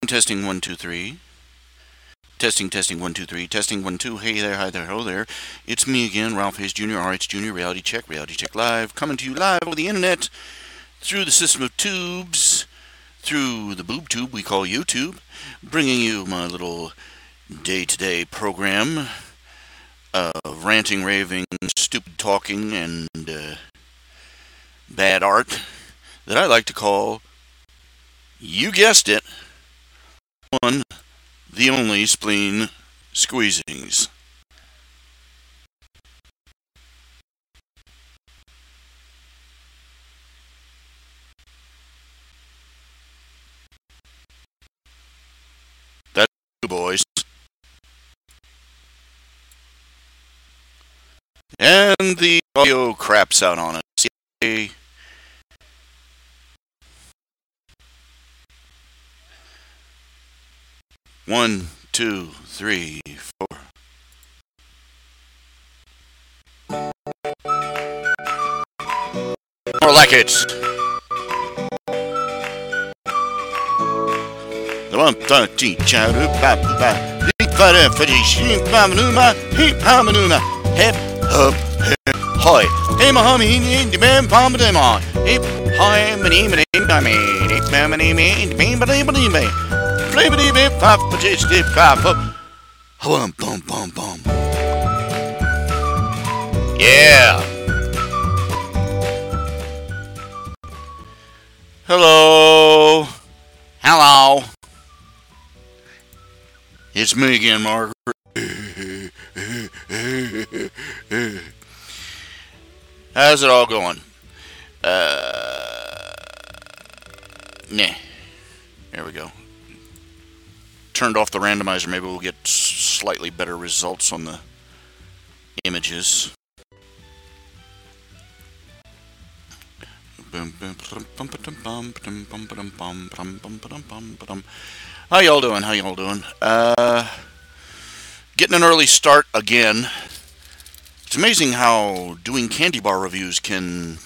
Testing 1 2 3. Testing 1 2 3. Testing 1 2. Hey there, hi there, hello there. It's me again, RHJunior, RHJunior, Reality Check Live, coming to you live over the internet through the system of tubes, through the boob tube we call YouTube, bringing you my little day-to-day program of ranting, raving, stupid talking, and bad art that I like to call, you guessed it, one, the only spleen squeezings. That's you, boys. And the audio craps out on us. Yay. One, two, three, four. More like it. The one thirty chatter baba. Hip hop hoy. Hey mahami in the man palm of them on. Hip hoy many many many hip many many many many flavor bip pop just dip pop bum bum bum bum. Yeah. Hello. Hello. It's me again, Margaret. How's it all going? Nah. There we go. Turned off the randomizer. Maybe we'll get slightly better results on the images. How y'all doing? How y'all doing? Getting an early start again. It's amazing how doing candy bar reviews can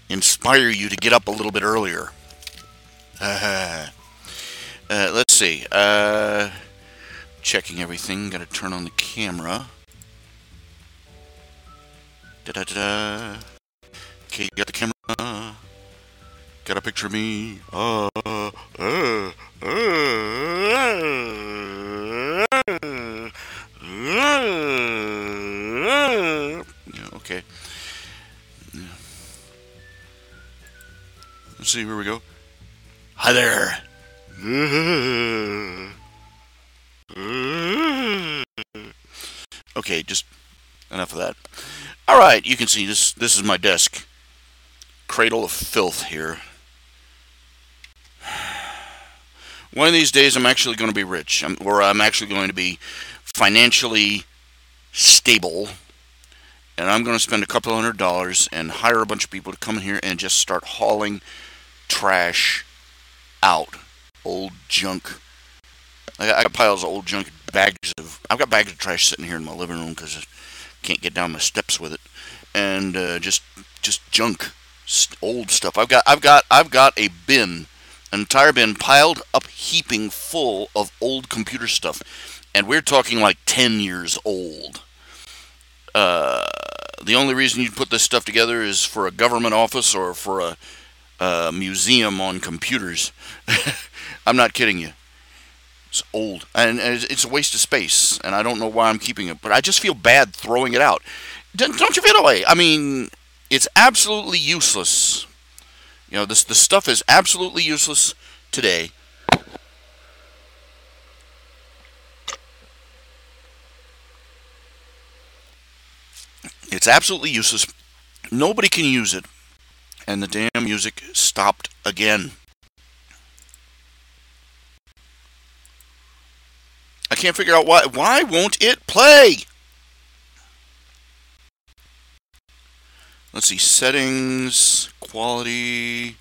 inspire you to get up a little bit earlier. Let's see. Checking everything. Got to turn on the camera. Da-da-da-da. Okay, got the camera. Got a picture of me. Yeah, okay. Yeah. Let's see, here we go. Hi there. Okay, just enough of that. All right, you can see this is my desk. Cradle of filth here. One of these days I'm actually going to be rich, or I'm actually going to be financially stable, and I'm going to spend a couple $100 and hire a bunch of people to come in here and just start hauling trash out. Old junk. I got piles of old junk, I've got bags of trash sitting here in my living room because I can't get down my steps with it, and just junk, old stuff. I've got a bin, an entire bin piled up, heaping full of old computer stuff, and we're talking like 10 years old. The only reason you'd put this stuff together is for a government office or for a museum on computers. I'm not kidding you. It's old, and it's a waste of space, and I don't know why I'm keeping it, but I just feel bad throwing it out. Don't you feel that way? I mean, it's absolutely useless. You know, the stuff is absolutely useless today. It's absolutely useless. Nobody can use it, and the damn music stopped again. I can't figure out why. Why won't it play? Let's see. Settings, quality,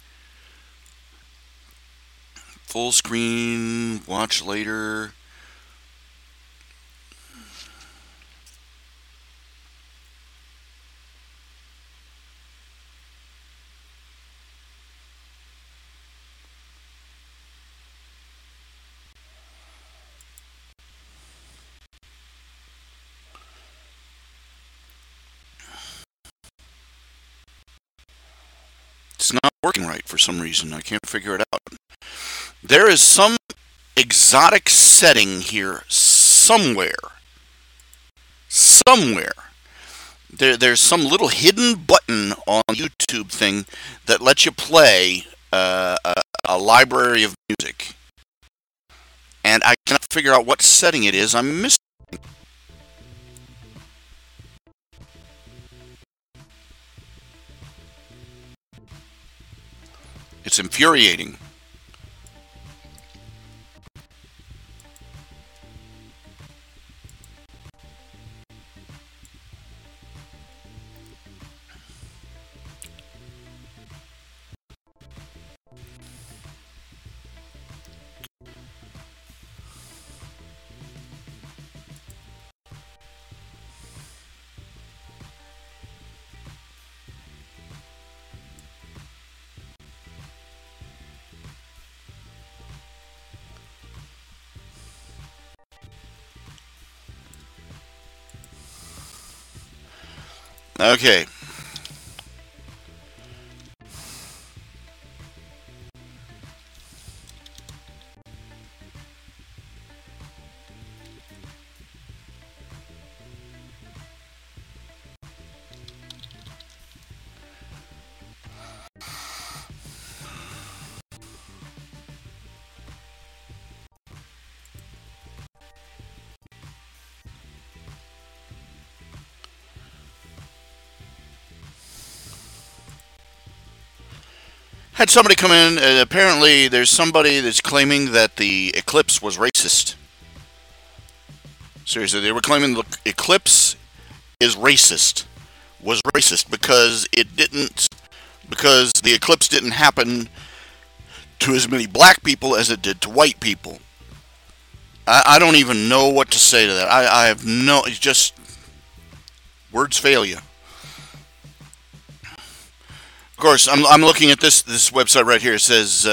full screen, watch later. right for some reason. I can't figure it out. There is some exotic setting here somewhere. Somewhere. There's some little hidden button on YouTube thing that lets you play a library of music. And I cannot figure out what setting it is I'm missing. It's infuriating. Okay. Had somebody come in, apparently there's somebody that's claiming that the eclipse was racist. Seriously, they were claiming the eclipse is racist. Was racist because because the eclipse didn't happen to as many black people as it did to white people. I don't even know what to say to that. I have no, it's just, words fail you. Of course, I'm looking at this website right here. It says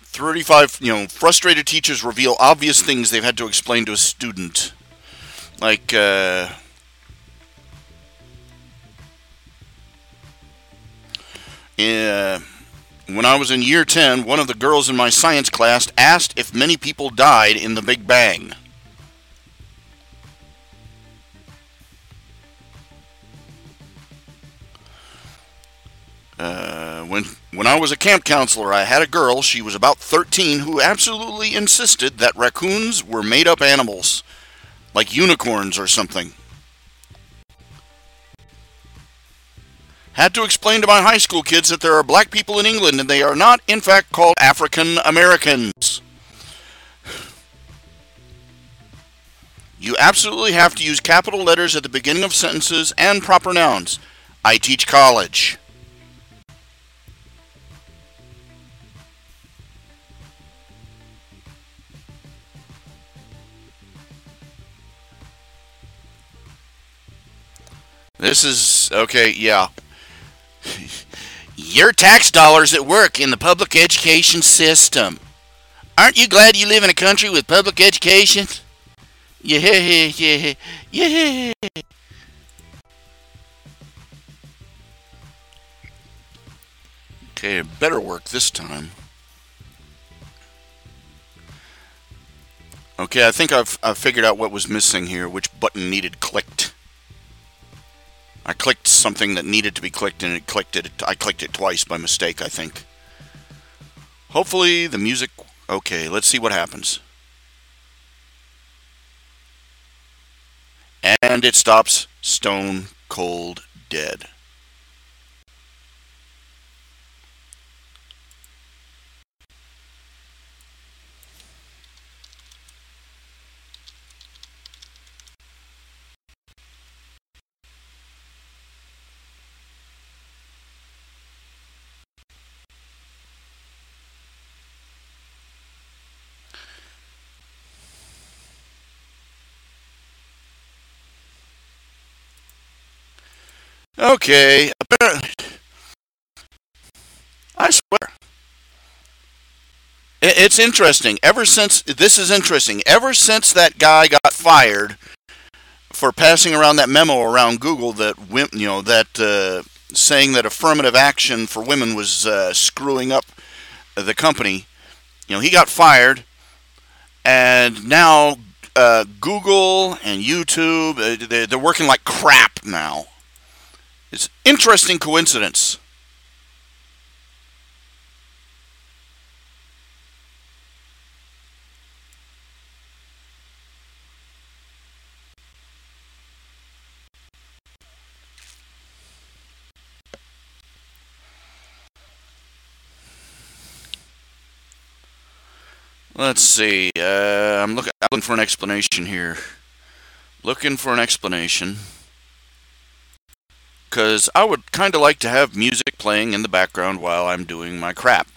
35, frustrated teachers reveal obvious things they've had to explain to a student. Like, when I was in year 10, one of the girls in my science class asked if many people died in the Big Bang. When I was a camp counselor, I had a girl, she was about 13, who absolutely insisted that raccoons were made-up animals, like unicorns or something. Had to explain to my high school kids that there are black people in England and they are not, in fact, called African Americans. You absolutely have to use capital letters at the beginning of sentences and proper nouns. I teach college. This is, okay, yeah. Your tax dollars at work in the public education system. Aren't you glad you live in a country with public education? Yeah. Okay, it better work this time. Okay, I think I've figured out what was missing here, which button needed clicked. I clicked something that needed to be clicked and it clicked it. I clicked it twice by mistake, I think. Hopefully the music... Okay, let's see what happens. And it stops stone cold dead. Okay, apparently, I swear. It's interesting. This is interesting. Ever since that guy got fired for passing around that memo around Google that saying that affirmative action for women was screwing up the company. He got fired, and now Google and YouTube, they're working like crap now. It's an interesting coincidence. Let's see. I'm looking for an explanation here. Looking for an explanation. Because I would kind of like to have music playing in the background while I'm doing my crap.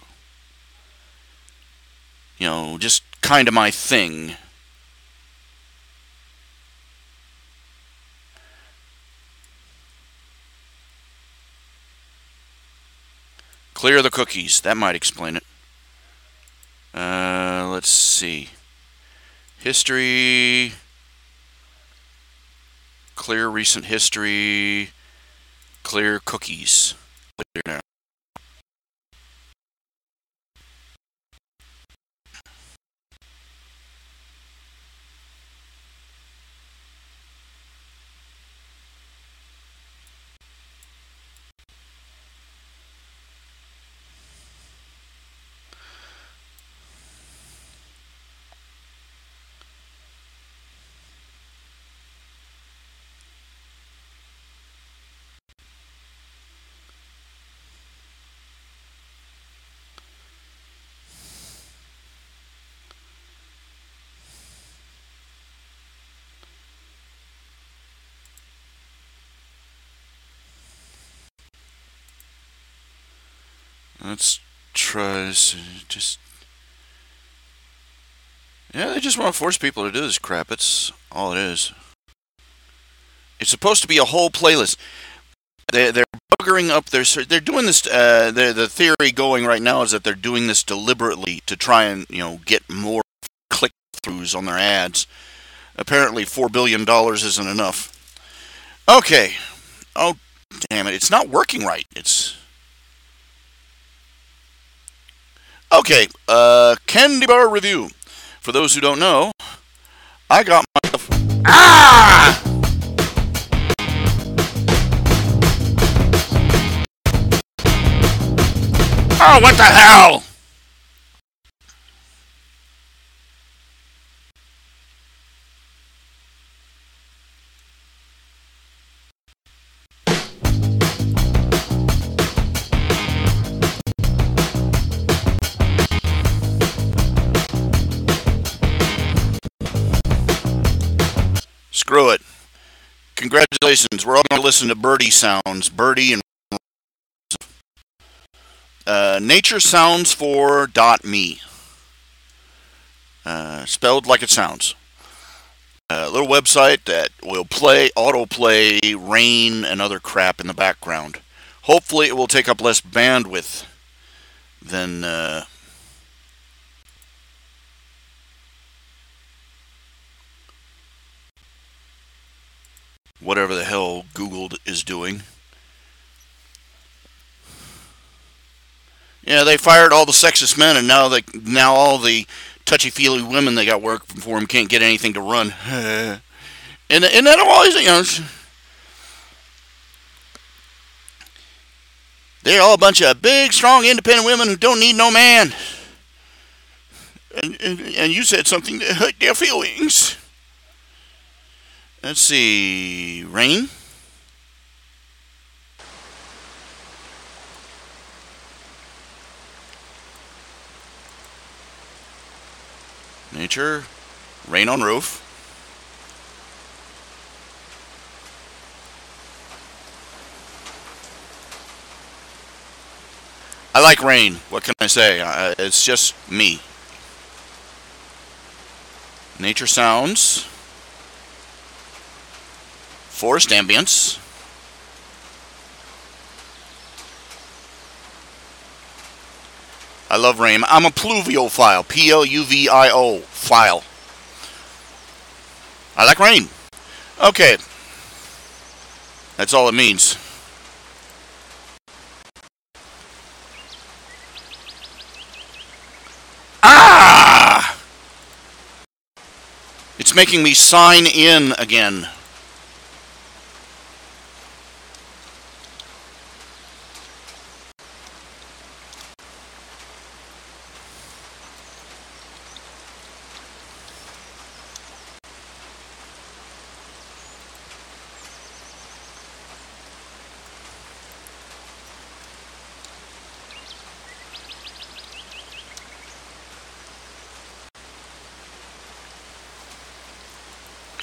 Just kind of my thing. Clear the cookies. That might explain it. Let's see. History. Clear recent history. Clear cookies. Clear now. Let's try just... Yeah, they just want to force people to do this crap. That's all it is. It's supposed to be a whole playlist. They're buggering up they're doing this, the theory going right now is that they're doing this deliberately to try and, get more click-throughs on their ads. Apparently $4 billion isn't enough. Okay. Oh, damn it. It's not working right. Okay, candy bar review. For those who don't know, I got myself... Ah! Oh, what the hell? Screw it. Congratulations. We're all going to listen to birdie sounds. Birdie and... naturesounds4.me. Spelled like it sounds. A little website that will autoplay rain and other crap in the background. Hopefully it will take up less bandwidth than... whatever the hell Google is doing. Yeah, they fired all the sexist men, and now all the touchy-feely women they got working for them can't get anything to run. and that always, they're all a bunch of big, strong, independent women who don't need no man. And you said something that hurt their feelings. Let's see. Rain. Nature. Rain on roof. I like rain. What can I say? It's just me. Nature sounds. Forest ambience. I love rain. I'm a pluviophile. Pluvio file. I like rain. Okay. That's all it means. It's making me sign in again.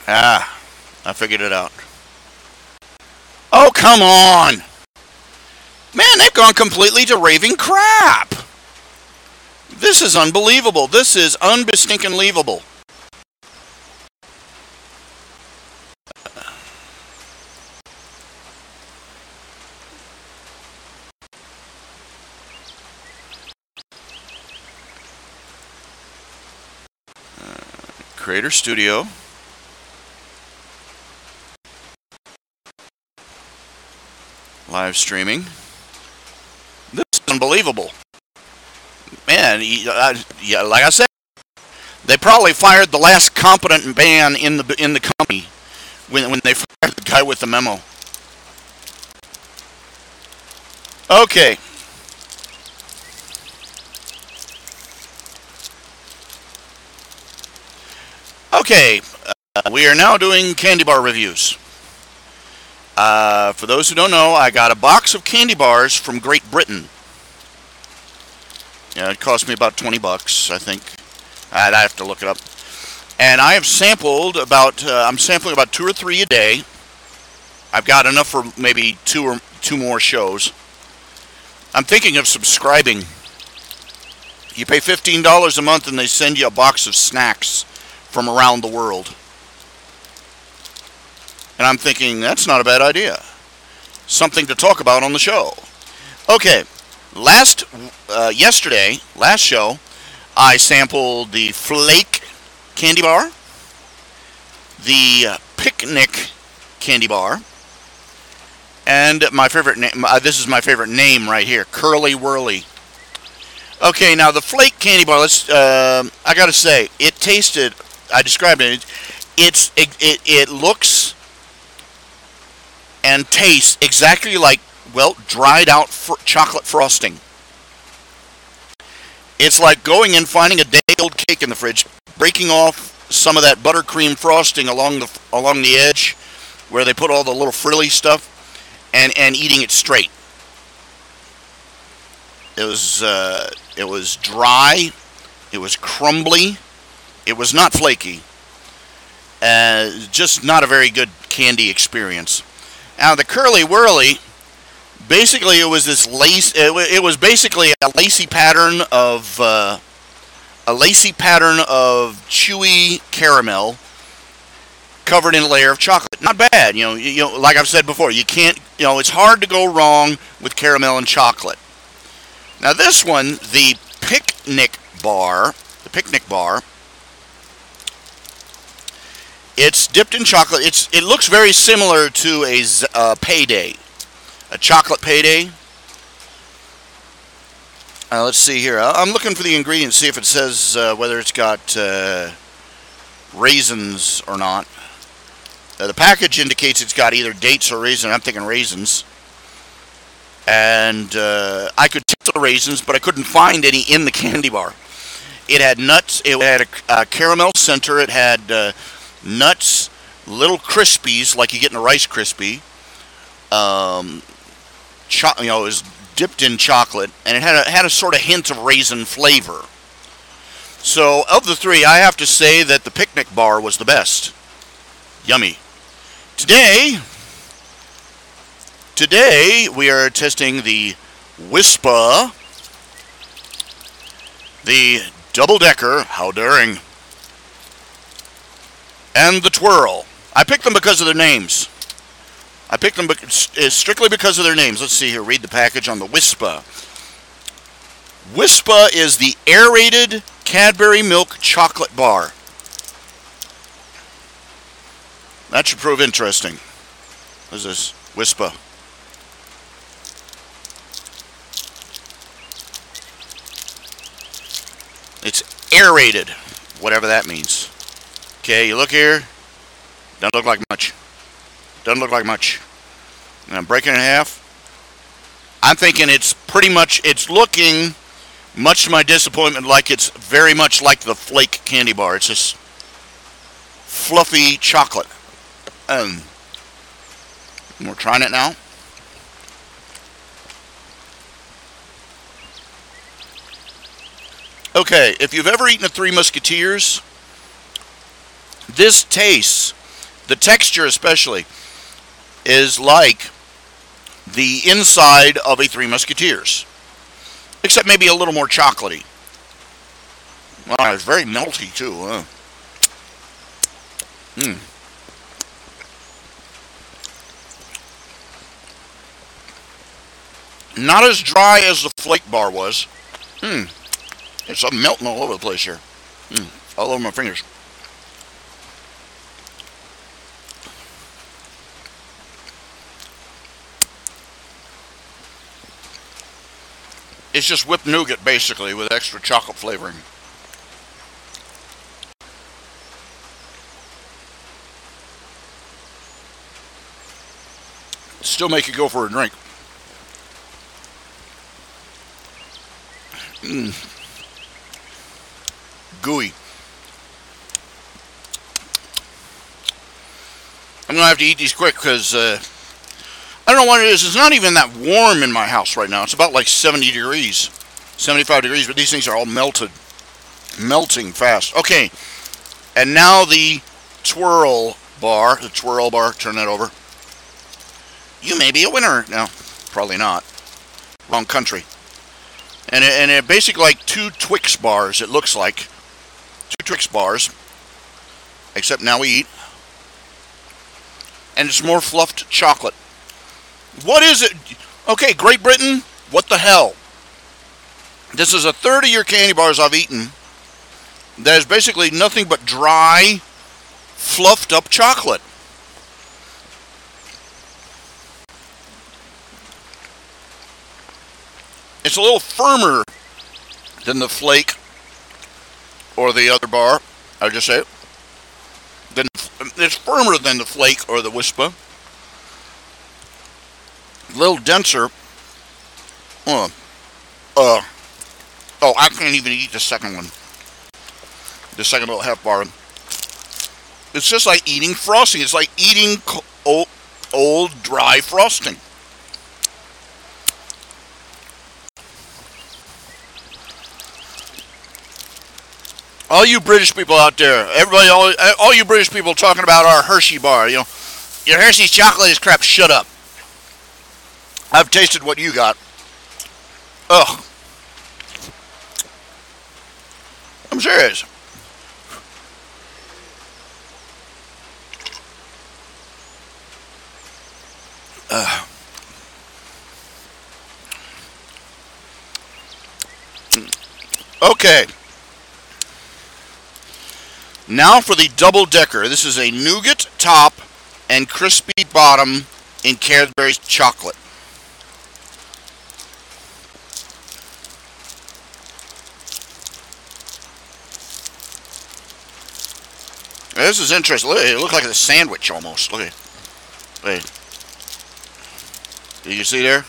Ah, I figured it out. Oh, come on! Man, they've gone completely to raving crap! This is unbelievable. This is unbestinking-leavable. Creator Studio. Live streaming. This is unbelievable. Man, yeah, like I said, they probably fired the last competent man in the company when they fired the guy with the memo. Okay. Okay, we are now doing candy bar reviews. For those who don't know, I got a box of candy bars from Great Britain. Yeah, it cost me about $20, I think. I'd have to look it up. And I have sampled I'm sampling about 2 or 3 a day. I've got enough for maybe two more shows. I'm thinking of subscribing. You pay $15 a month and they send you a box of snacks from around the world. And I'm thinking, that's not a bad idea. Something to talk about on the show. Okay, last show, I sampled the Flake candy bar, the Picnic candy bar, and my favorite name, this is my favorite name right here, Curly Whirly. Okay, now the Flake candy bar, I gotta say, it tasted, I described it, it looks and tastes exactly like, well, dried out chocolate frosting. It's like going and finding a day-old cake in the fridge, breaking off some of that buttercream frosting along the edge, where they put all the little frilly stuff, and eating it straight. It was dry, it was crumbly, it was not flaky. Just not a very good candy experience. Now the Curly Whirly, basically it was this lace. It was basically a lacy pattern of chewy caramel covered in a layer of chocolate. Not bad, you know. Like I've said before, you can't. It's hard to go wrong with caramel and chocolate. Now this one, the Picnic bar. It's dipped in chocolate. It looks very similar to a payday, a chocolate payday. Let's see here. I'm looking for the ingredients, see if it says whether it's got raisins or not. The package indicates it's got either dates or raisins. I'm thinking raisins. And I could taste the raisins, but I couldn't find any in the candy bar. It had nuts. It had a caramel center. It had nuts, little crispies like you get in a Rice Krispie. It was dipped in chocolate, and it had a sort of hint of raisin flavor. So, of the three, I have to say that the Picnic bar was the best. Yummy. Today we are testing the Whisper, the Double Decker, how daring, and the Twirl. I picked them because of their names. I picked them strictly because of their names. Let's see here. Read the package on the Whisper. Whisper is the aerated Cadbury milk chocolate bar. That should prove interesting. What is this? Whisper. It's aerated, whatever that means. Okay, you look here. Doesn't look like much. Doesn't look like much. And I'm breaking it in half. I'm thinking it's pretty much, it's looking, much to my disappointment, like it's very much like the Flake candy bar. It's just fluffy chocolate. We're trying it now. Okay, if you've ever eaten a Three Musketeers, this tastes, the texture especially, is like the inside of a Three Musketeers, except maybe a little more chocolatey. Wow, it's very melty too. Not as dry as the Flake bar was. It's melting all over the place here. All over my fingers. It's just whipped nougat, basically, with extra chocolate flavoring. Still make you go for a drink. Gooey. I'm going to have to eat these quick because I don't know what it is. It's not even that warm in my house right now. It's about like 70 degrees, 75 degrees, but these things are all melting fast. Okay, and now the twirl bar, turn that over. You may be a winner. No, probably not. Wrong country. And it basically like two Twix bars, it looks like. Two Twix bars. Except now we eat. And it's more fluffed chocolate. What is it? Okay, Great Britain, what the hell? This is a third of your candy bars I've eaten. That is basically nothing but dry, fluffed up chocolate. It's a little firmer than the Flake or the other bar. I'll just say it. It's firmer than the Flake or the Wispa. A little denser. Oh, I can't even eat the second one. The second little half bar. It's just like eating frosting. It's like eating old dry frosting. All you British people out there, everybody, all you British people talking about our Hershey bar, you know, your Hershey's chocolate is crap. Shut up. I've tasted what you got. Ugh. I'm serious. Okay. Now for the double decker. This is a nougat top and crispy bottom in Cadbury's chocolate. This is interesting. Look, it looks like a sandwich almost. Look at it. Wait. You see there?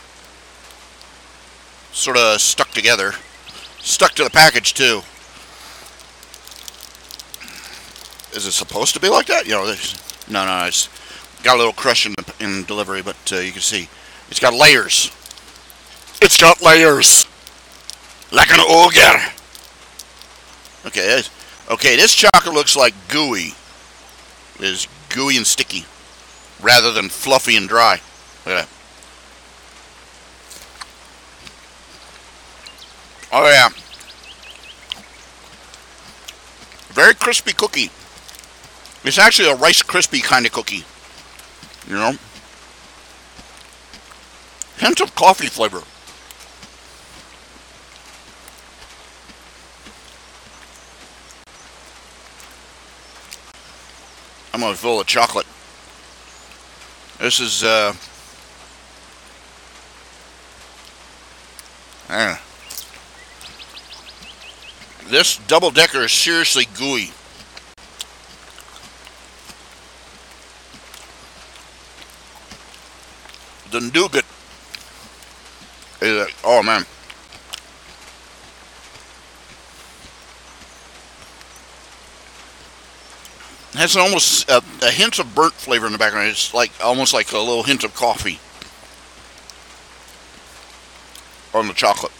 Sort of stuck together. Stuck to the package too. Is it supposed to be like that? You know, no, it's got a little crush in delivery, but you can see it's got layers. It's got layers, like an ogre. Okay, this chocolate looks like gooey. It is gooey and sticky, rather than fluffy and dry. Look at that. Oh yeah, very crispy cookie. It's actually a Rice Krispie kind of cookie, you know. Hint of coffee flavor. I'm gonna fill with chocolate. This is this double decker is seriously gooey. the nougat. Oh man. It has almost a hint of burnt flavor in the background. It's like almost like a little hint of coffee on the chocolate.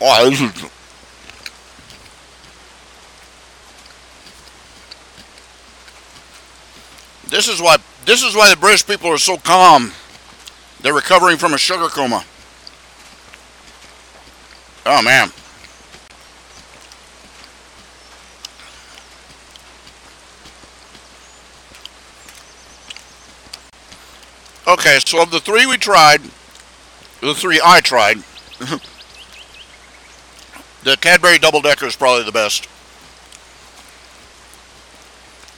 Oh, this is why the British people are so calm. They're recovering from a sugar coma. Oh man. Okay, so of the three we tried, the three I tried, the Cadbury Double Decker is probably the best.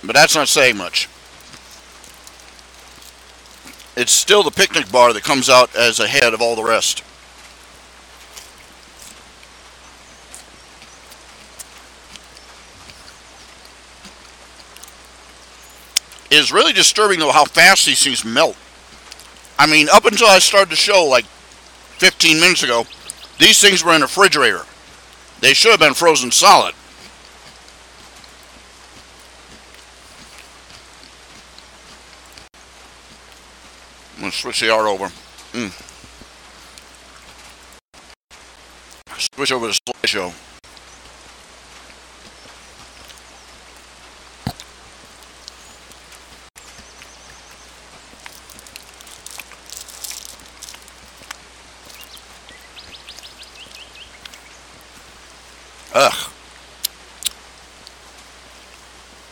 But that's not saying much. It's still the picnic bar that comes out as ahead of all the rest. It is really disturbing though how fast these things melt. I mean, up until I started the show like 15 minutes ago, these things were in a refrigerator. They should have been frozen solid. I'm going to switch the art over. Switch over to slideshow. Ugh.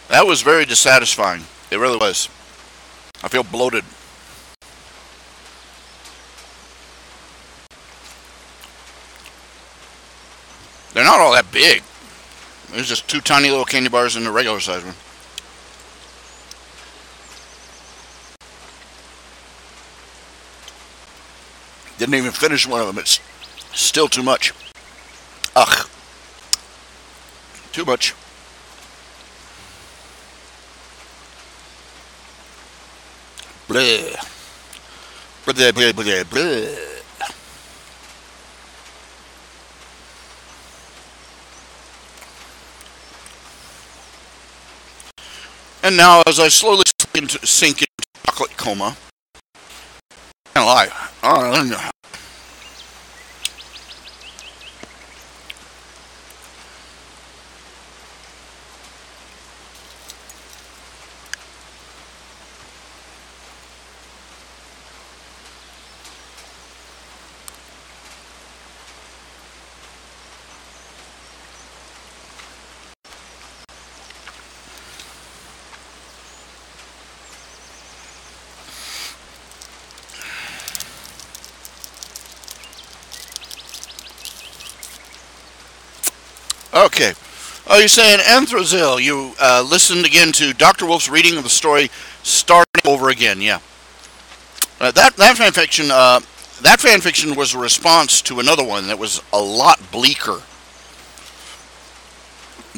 That was very dissatisfying. It really was. I feel bloated. They're not all that big. There's just two tiny little candy bars in the regular size one. Didn't even finish one of them. It's still too much. Ugh. Too much. Bleh. Bleh, bleh, bleh, bleh. And now, as I slowly sink into chocolate coma, I can't lie. Okay. Oh, you're saying Anthrozil. You listened again to Dr. Wolf's reading of the story starting over again. Yeah. That fan fiction. That fan fiction was a response to another one that was a lot bleaker.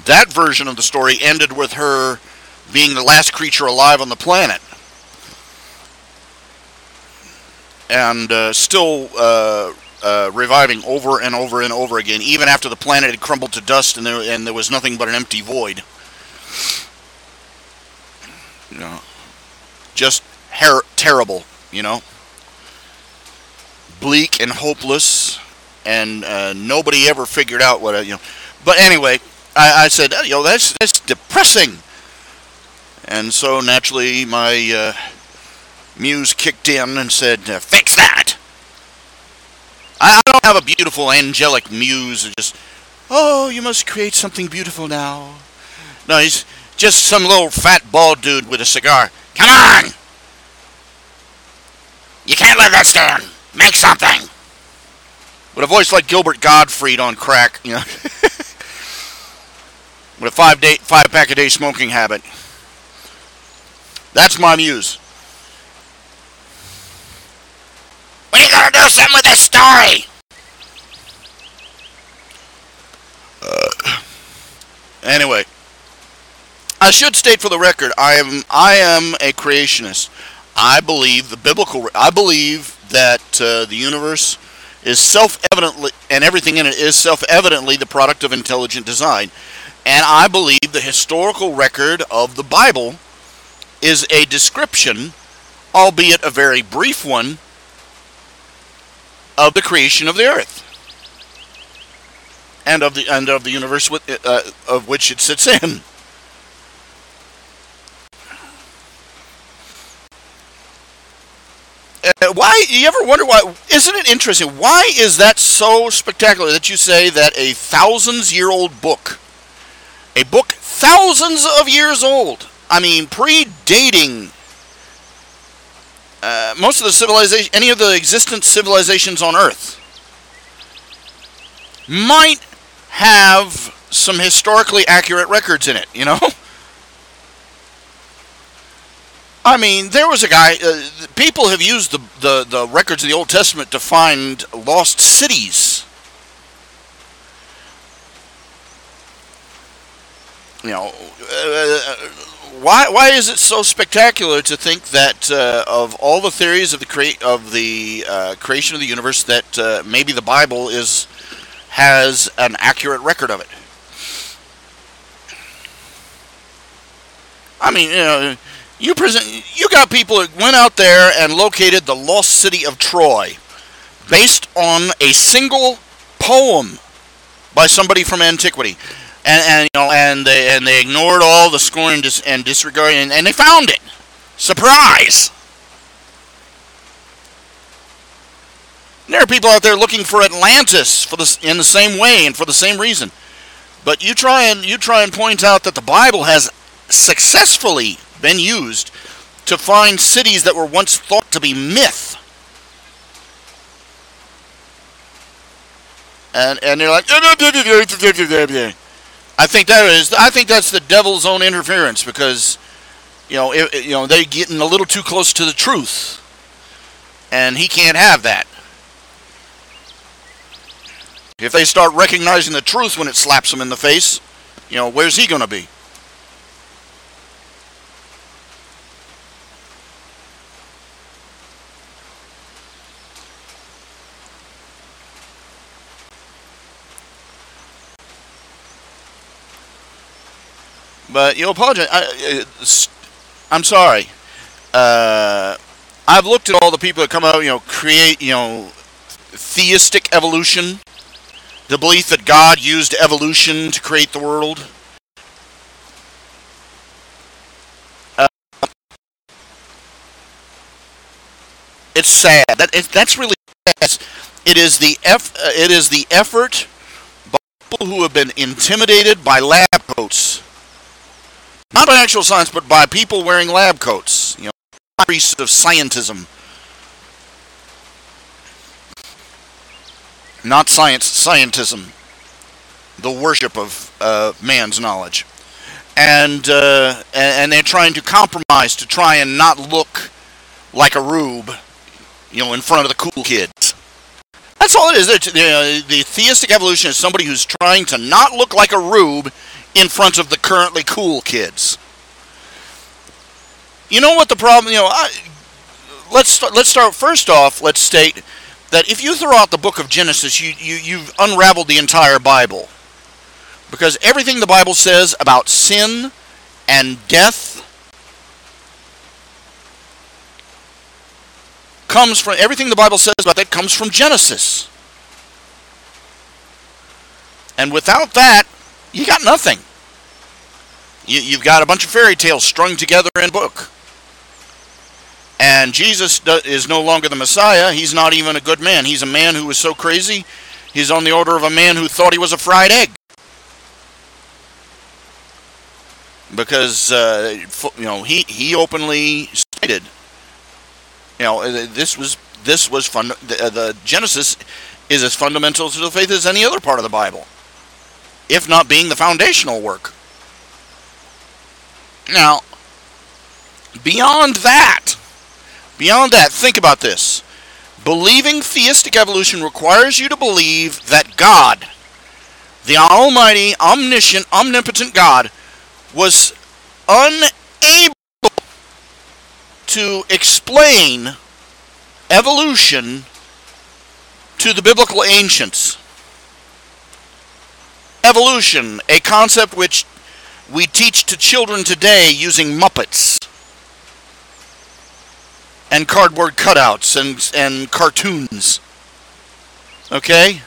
That version of the story ended with her being the last creature alive on the planet, and still reviving over and over and over again, even after the planet had crumbled to dust and there was nothing but an empty void. You know, just terrible. You know, bleak and hopeless, and nobody ever figured out what you know. But anyway, I said, that's depressing, and so naturally my muse kicked in and said, fix that. I don't have a beautiful angelic muse. Just, oh, you must create something beautiful now. No, he's just some little fat bald dude with a cigar. Come on! You can't let that stand. Make something. With a voice like Gilbert Gottfried on crack, you know. With a 5-pack a day smoking habit. That's my muse. When are you gonna do something with this story? Anyway, I should state for the record, I am a creationist. I believe I believe that the universe is self-evidently, and everything in it is self-evidently the product of intelligent design. And I believe the historical record of the Bible is a description, albeit a very brief one, of the creation of the earth and of the universe of which it sits in. Why? You ever wonder why? Isn't it interesting? Why is that so spectacular that you say that a thousands-year-old book, a book thousands of years old, I mean, predating most of the civilization, any of the existent civilizations on Earth, might have some historically accurate records in it, you know? I mean, there was a guy, people have used the records of the Old Testament to find lost cities. You know, why is it so spectacular to think that of all the theories of the creation of the universe that maybe the Bible has an accurate record of it? I mean, you know, you got people that went out there and located the lost city of Troy based on a single poem by somebody from antiquity, and you know, and they ignored all the scorn and disregard, and they found it. Surprise! And there are people out there looking for Atlantis in the same way and for the same reason. But you try and point out that the Bible has successfully been used to find cities that were once thought to be myth. And they're like, I think that's the devil's own interference, because you know they're getting a little too close to the truth, and he can't have that. If they start recognizing the truth when it slaps them in the face, you know, where's he going to be? But you apologize. I'm sorry. I've looked at all the people that come out, you know, create, you know, theistic evolution, the belief that God used evolution to create the world. It's sad. That's really sad. It is the effort by people who have been intimidated by lab coats. Not by actual science, but by people wearing lab coats. You know, priests of scientism. Not scientism. The worship of man's knowledge. And they're trying to compromise to try and not look like a rube, you know, in front of the cool kids. That's all it is. The theistic evolution is somebody who's trying to not look like a rube in front of the currently cool kids. You know what the problem? You know, let's start first off. Let's state that if you throw out the book of Genesis, you've unraveled the entire Bible, because everything the Bible says about sin and death comes from everything the Bible says about that comes from Genesis. And without that, you got nothing. You've got a bunch of fairy tales strung together in a book. And Jesus is no longer the Messiah. He's not even a good man. He's a man who was so crazy, he's on the order of a man who thought he was a fried egg. Because, you know, he openly stated, you know, the Genesis is as fundamental to the faith as any other part of the Bible, if not being the foundational work. Now, beyond that, think about this. Believing theistic evolution requires you to believe that God, the almighty, omniscient, omnipotent God, was unable to explain evolution to the biblical ancients. Evolution, a concept which we teach to children today using Muppets and cardboard cutouts and cartoons. Okay?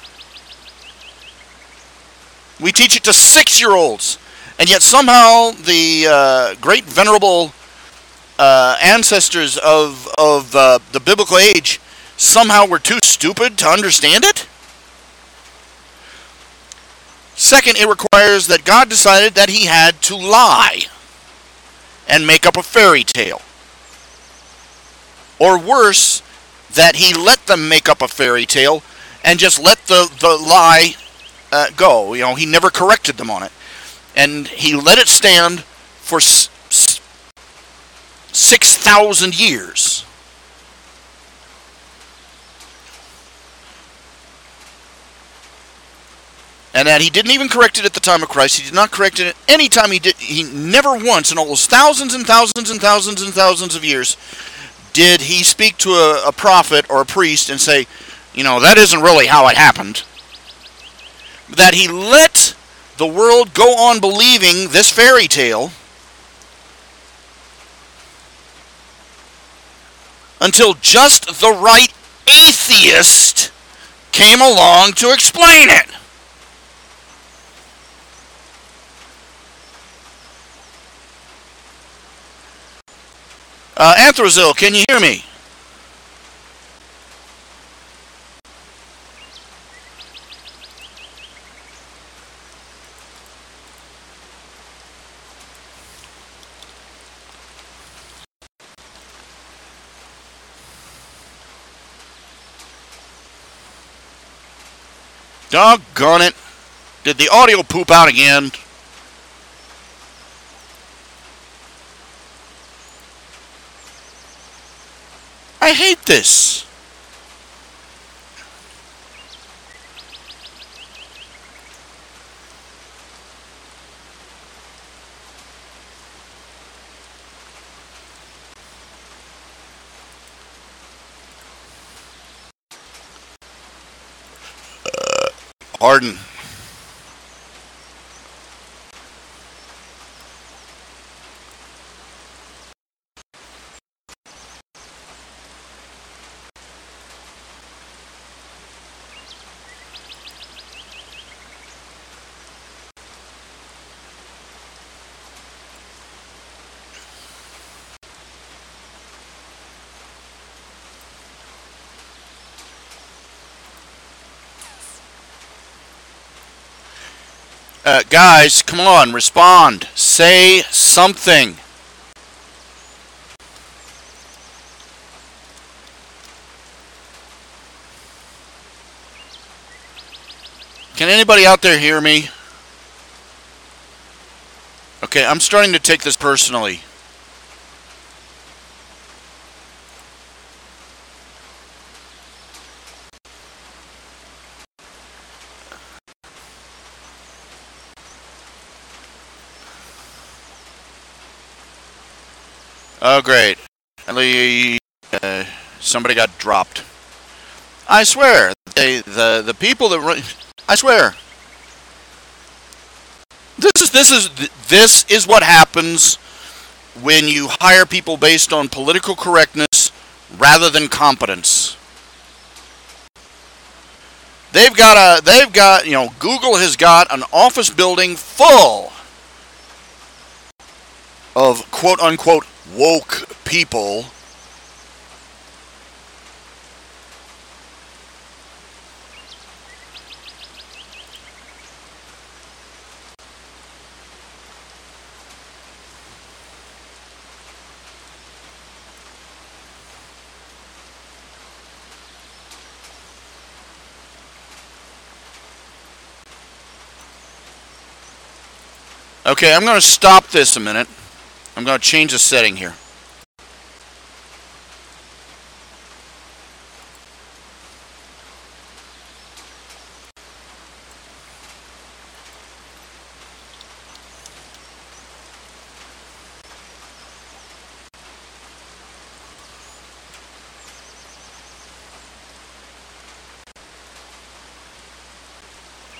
We teach it to 6-year-olds. And yet somehow the great venerable ancestors of the biblical age somehow were too stupid to understand it? Second, it requires that God decided that he had to lie and make up a fairy tale. Or worse, that he let them make up a fairy tale and just let the lie go. You know, he never corrected them on it. And he let it stand for 6,000 years. And that he didn't even correct it at the time of Christ. He did not correct it at any time he did. He never once in all those thousands and thousands and thousands and thousands of years did he speak to a prophet or a priest and say, you know, that isn't really how it happened. That he let the world go on believing this fairy tale until just the right atheist came along to explain it. Anthrozil, can you hear me? Doggone it. Did the audio poop out again? I hate this. Pardon. Guys, come on, respond. Say something. Can anybody out there hear me? Okay, I'm starting to take this personally. Oh, great. Somebody got dropped. I swear, the people that run... I swear. This is what happens when you hire people based on political correctness rather than competence. They've got, you know, Google has got an office building full of quote unquote woke people Okay, I'm going to stop this a minute. I'm going to change the setting here.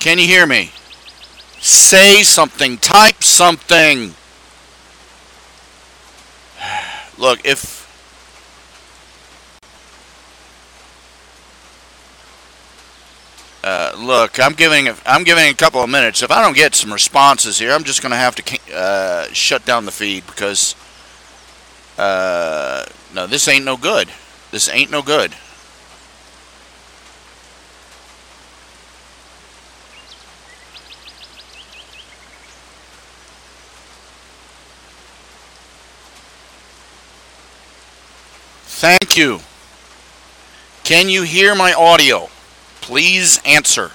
Can you hear me? Say something. Type something. Look, look, I'm giving a couple of minutes. If I don't get some responses here, I'm just going to have to shut down the feed because no, this ain't no good. This ain't no good. Thank you. Can you hear my audio? Please answer.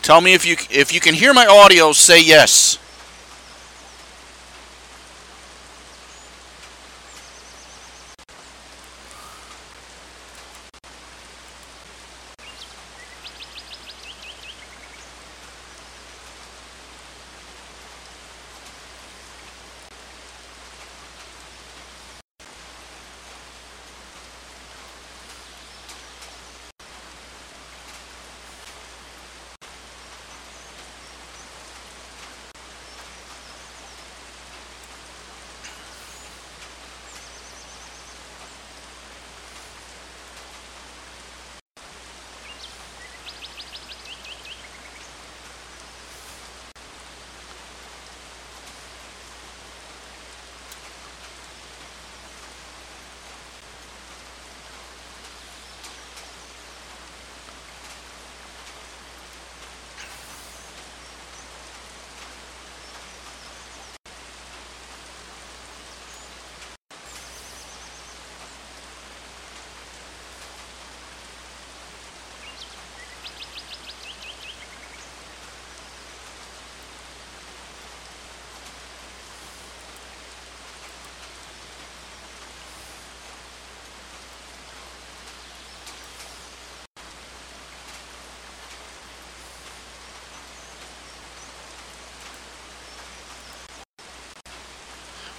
Tell me if you can hear my audio, say yes.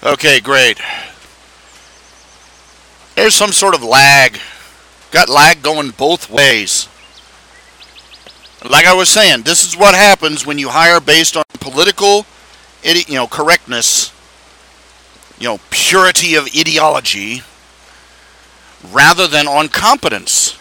Okay, great. There's some sort of lag. Got lag going both ways. Like I was saying, this is what happens when you hire based on political, correctness, purity of ideology, rather than on competence.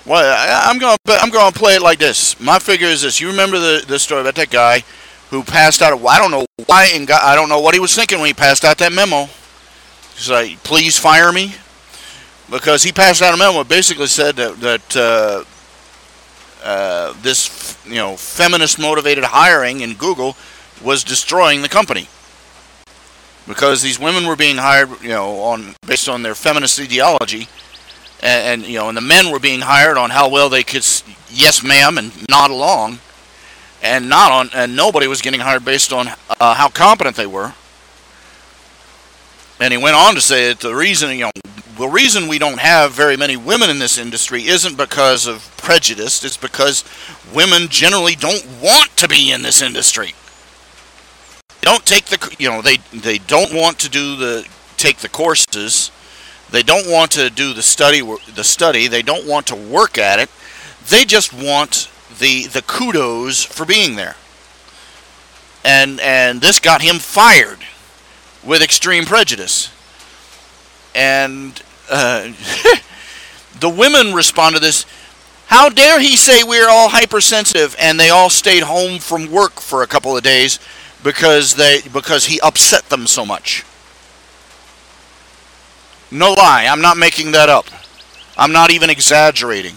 Well, I'm going to play it like this. My figure is this. You remember the story about that guy who passed out? I don't know why, and I don't know what he was thinking when he passed out that memo. He's like, "Please fire me," because he passed out a memo that basically said that this feminist motivated hiring in Google was destroying the company because these women were being hired based on their feminist ideology. And the men were being hired on how well they could yes ma'am and nod along, and nobody was getting hired based on how competent they were. And he went on to say that the reason we don't have very many women in this industry isn't because of prejudice. It's because women generally don't want to be in this industry. They don't take they don't want to take the courses. They don't want to do the study. They don't want to work at it. They just want the kudos for being there. And this got him fired with extreme prejudice. And the women responded to this. How dare he say we're all hypersensitive? And they all stayed home from work for a couple of days because he upset them so much. No lie, I'm not making that up. I'm not even exaggerating.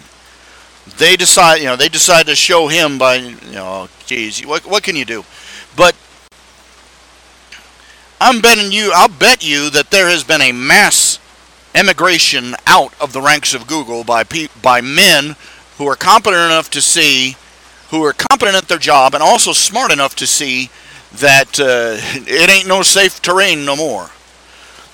They decide to show him by, geez, what can you do? But I'll bet you that there has been a mass emigration out of the ranks of Google by men who are competent enough to see, who are competent at their job and also smart enough to see that it ain't no safe terrain no more.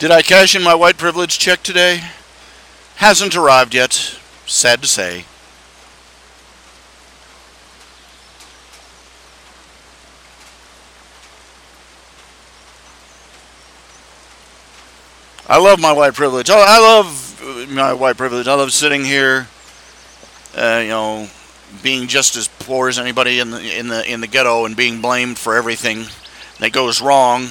Did I cash in my white privilege check today? Hasn't arrived yet. Sad to say. I love my white privilege. I love my white privilege. I love sitting here, being just as poor as anybody in the ghetto and being blamed for everything that goes wrong.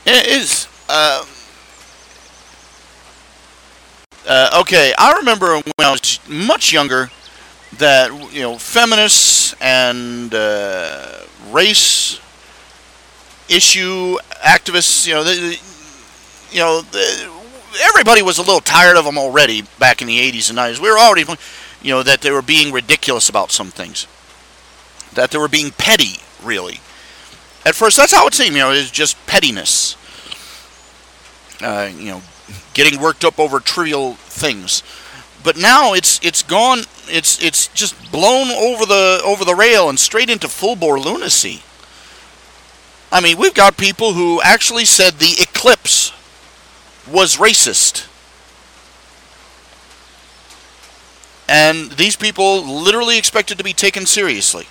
It is. Okay, I remember when I was much younger that feminists and race issue activists, everybody was a little tired of them already back in the 80s and 90s. We were already, that they were being ridiculous about some things, that they were being petty, really. At first, that's how it seemed. It was just pettiness. Getting worked up over trivial things. But now it's gone. It's just blown over the rail and straight into full-bore lunacy. I mean, we've got people who actually said the eclipse was racist. And these people literally expected to be taken seriously.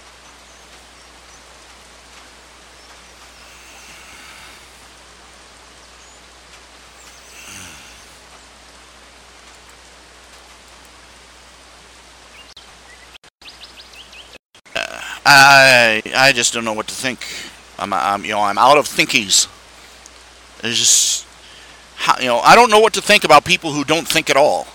I just don't know what to think. I'm out of thinkies. It's just I don't know what to think about people who don't think at all.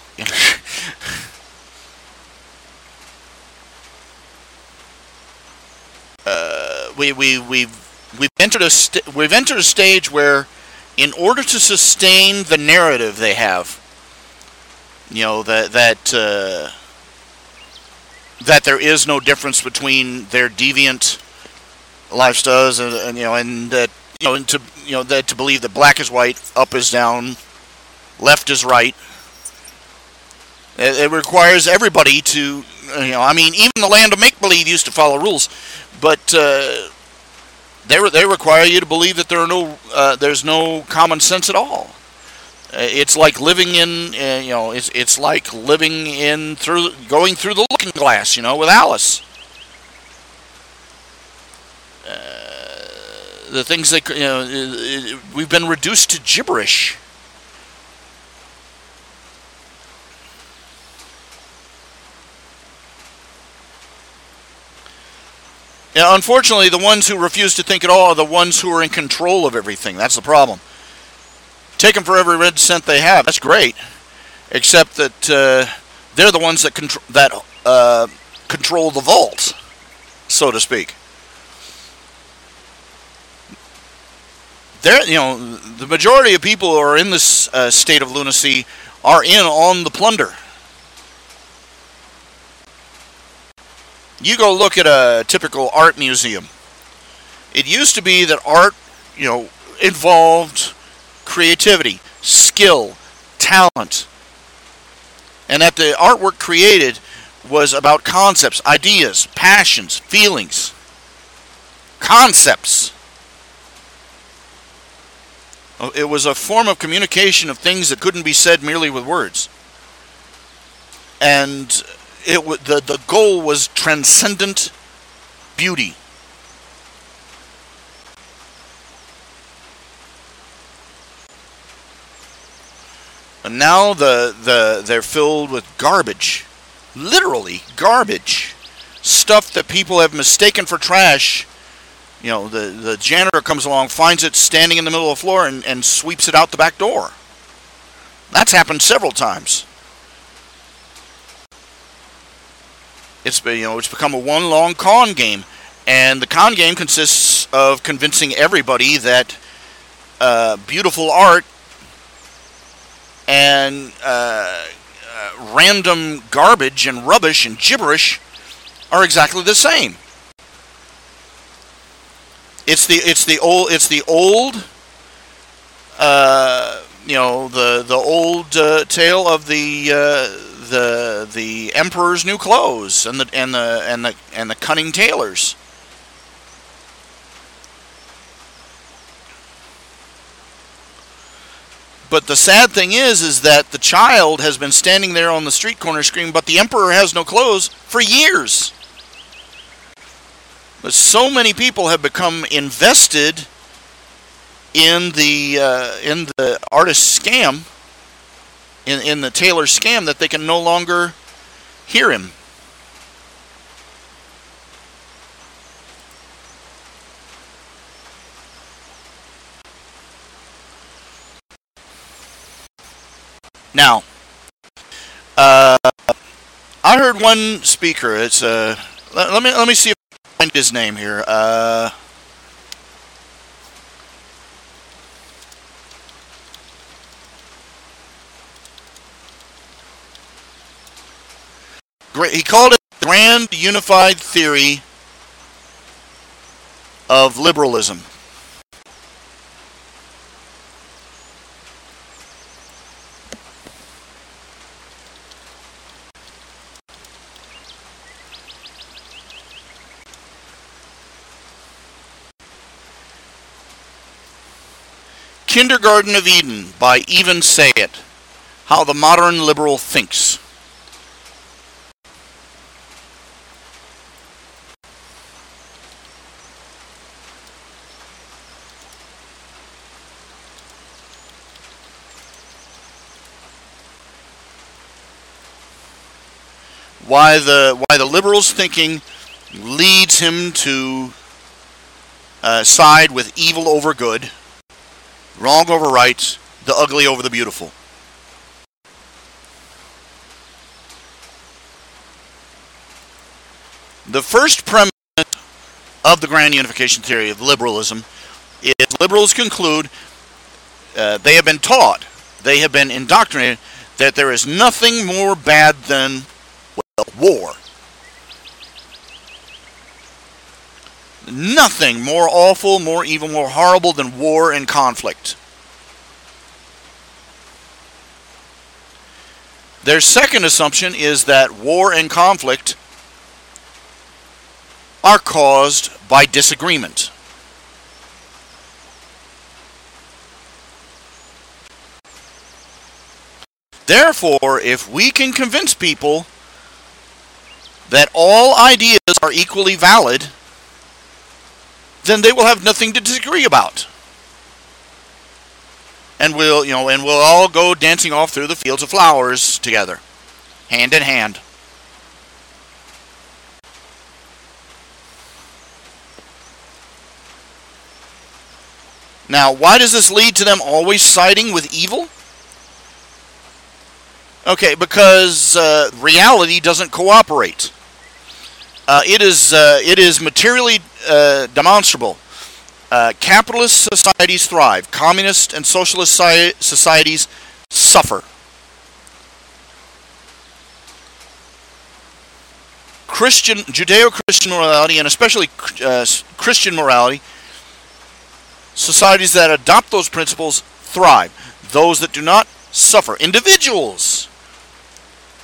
We've entered a stage where, in order to sustain the narrative they have, that there is no difference between their deviant lifestyles and that to believe that black is white, up is down, left is right. It requires everybody to, even the land of make-believe used to follow rules, but they require you to believe that there's no common sense at all. It's like living in, it's like living going through the looking glass, with Alice. The things that, we've been reduced to gibberish. Unfortunately, the ones who refuse to think at all are the ones who are in control of everything. That's the problem. Take them for every red cent they have. That's great, except that they're the ones that control the vault, so to speak. The majority of people who are in this state of lunacy are in on the plunder. You go look at a typical art museum. It used to be that art, involved creativity, skill, talent, and that the artwork created was about concepts, ideas, passions, feelings. Concepts. It was a form of communication of things that couldn't be said merely with words. And the goal was transcendent beauty. And now they're filled with garbage. Literally garbage. Stuff that people have mistaken for trash. The janitor comes along, finds it standing in the middle of the floor, and sweeps it out the back door. That's happened several times. It's become a one long con game, and the con game consists of convincing everybody that beautiful art and random garbage and rubbish and gibberish are exactly the same. It's the old the old tale of the emperor's new clothes and the cunning tailors. But the sad thing is that the child has been standing there on the street corner screaming, "But the emperor has no clothes," for years. But so many people have become invested in the artist scam, in the tailor scam, that they can no longer hear him. Now, I heard one speaker. It's let me see if I can find his name here. He called it the Grand Unified Theory of Liberalism. Kindergarten of Eden by Even Say It. How the Modern Liberal Thinks. Why the liberals' thinking leads him to side with evil over good, wrong over right, the ugly over the beautiful. The first premise of the grand unification theory of liberalism is liberals conclude they have been taught, they have been indoctrinated, that there is nothing more bad than war. Nothing more awful, more evil, more horrible than war and conflict. Their second assumption is that war and conflict are caused by disagreement. Therefore, if we can convince people that all ideas are equally valid, then they will have nothing to disagree about. And we'll all go dancing off through the fields of flowers together, hand in hand. Now, why does this lead to them always siding with evil? Okay, because reality doesn't cooperate. It is materially demonstrable. Capitalist societies thrive. Communist and socialist societies suffer. Judeo-Christian morality, and especially Christian morality, societies that adopt those principles thrive. Those that do not suffer. Individuals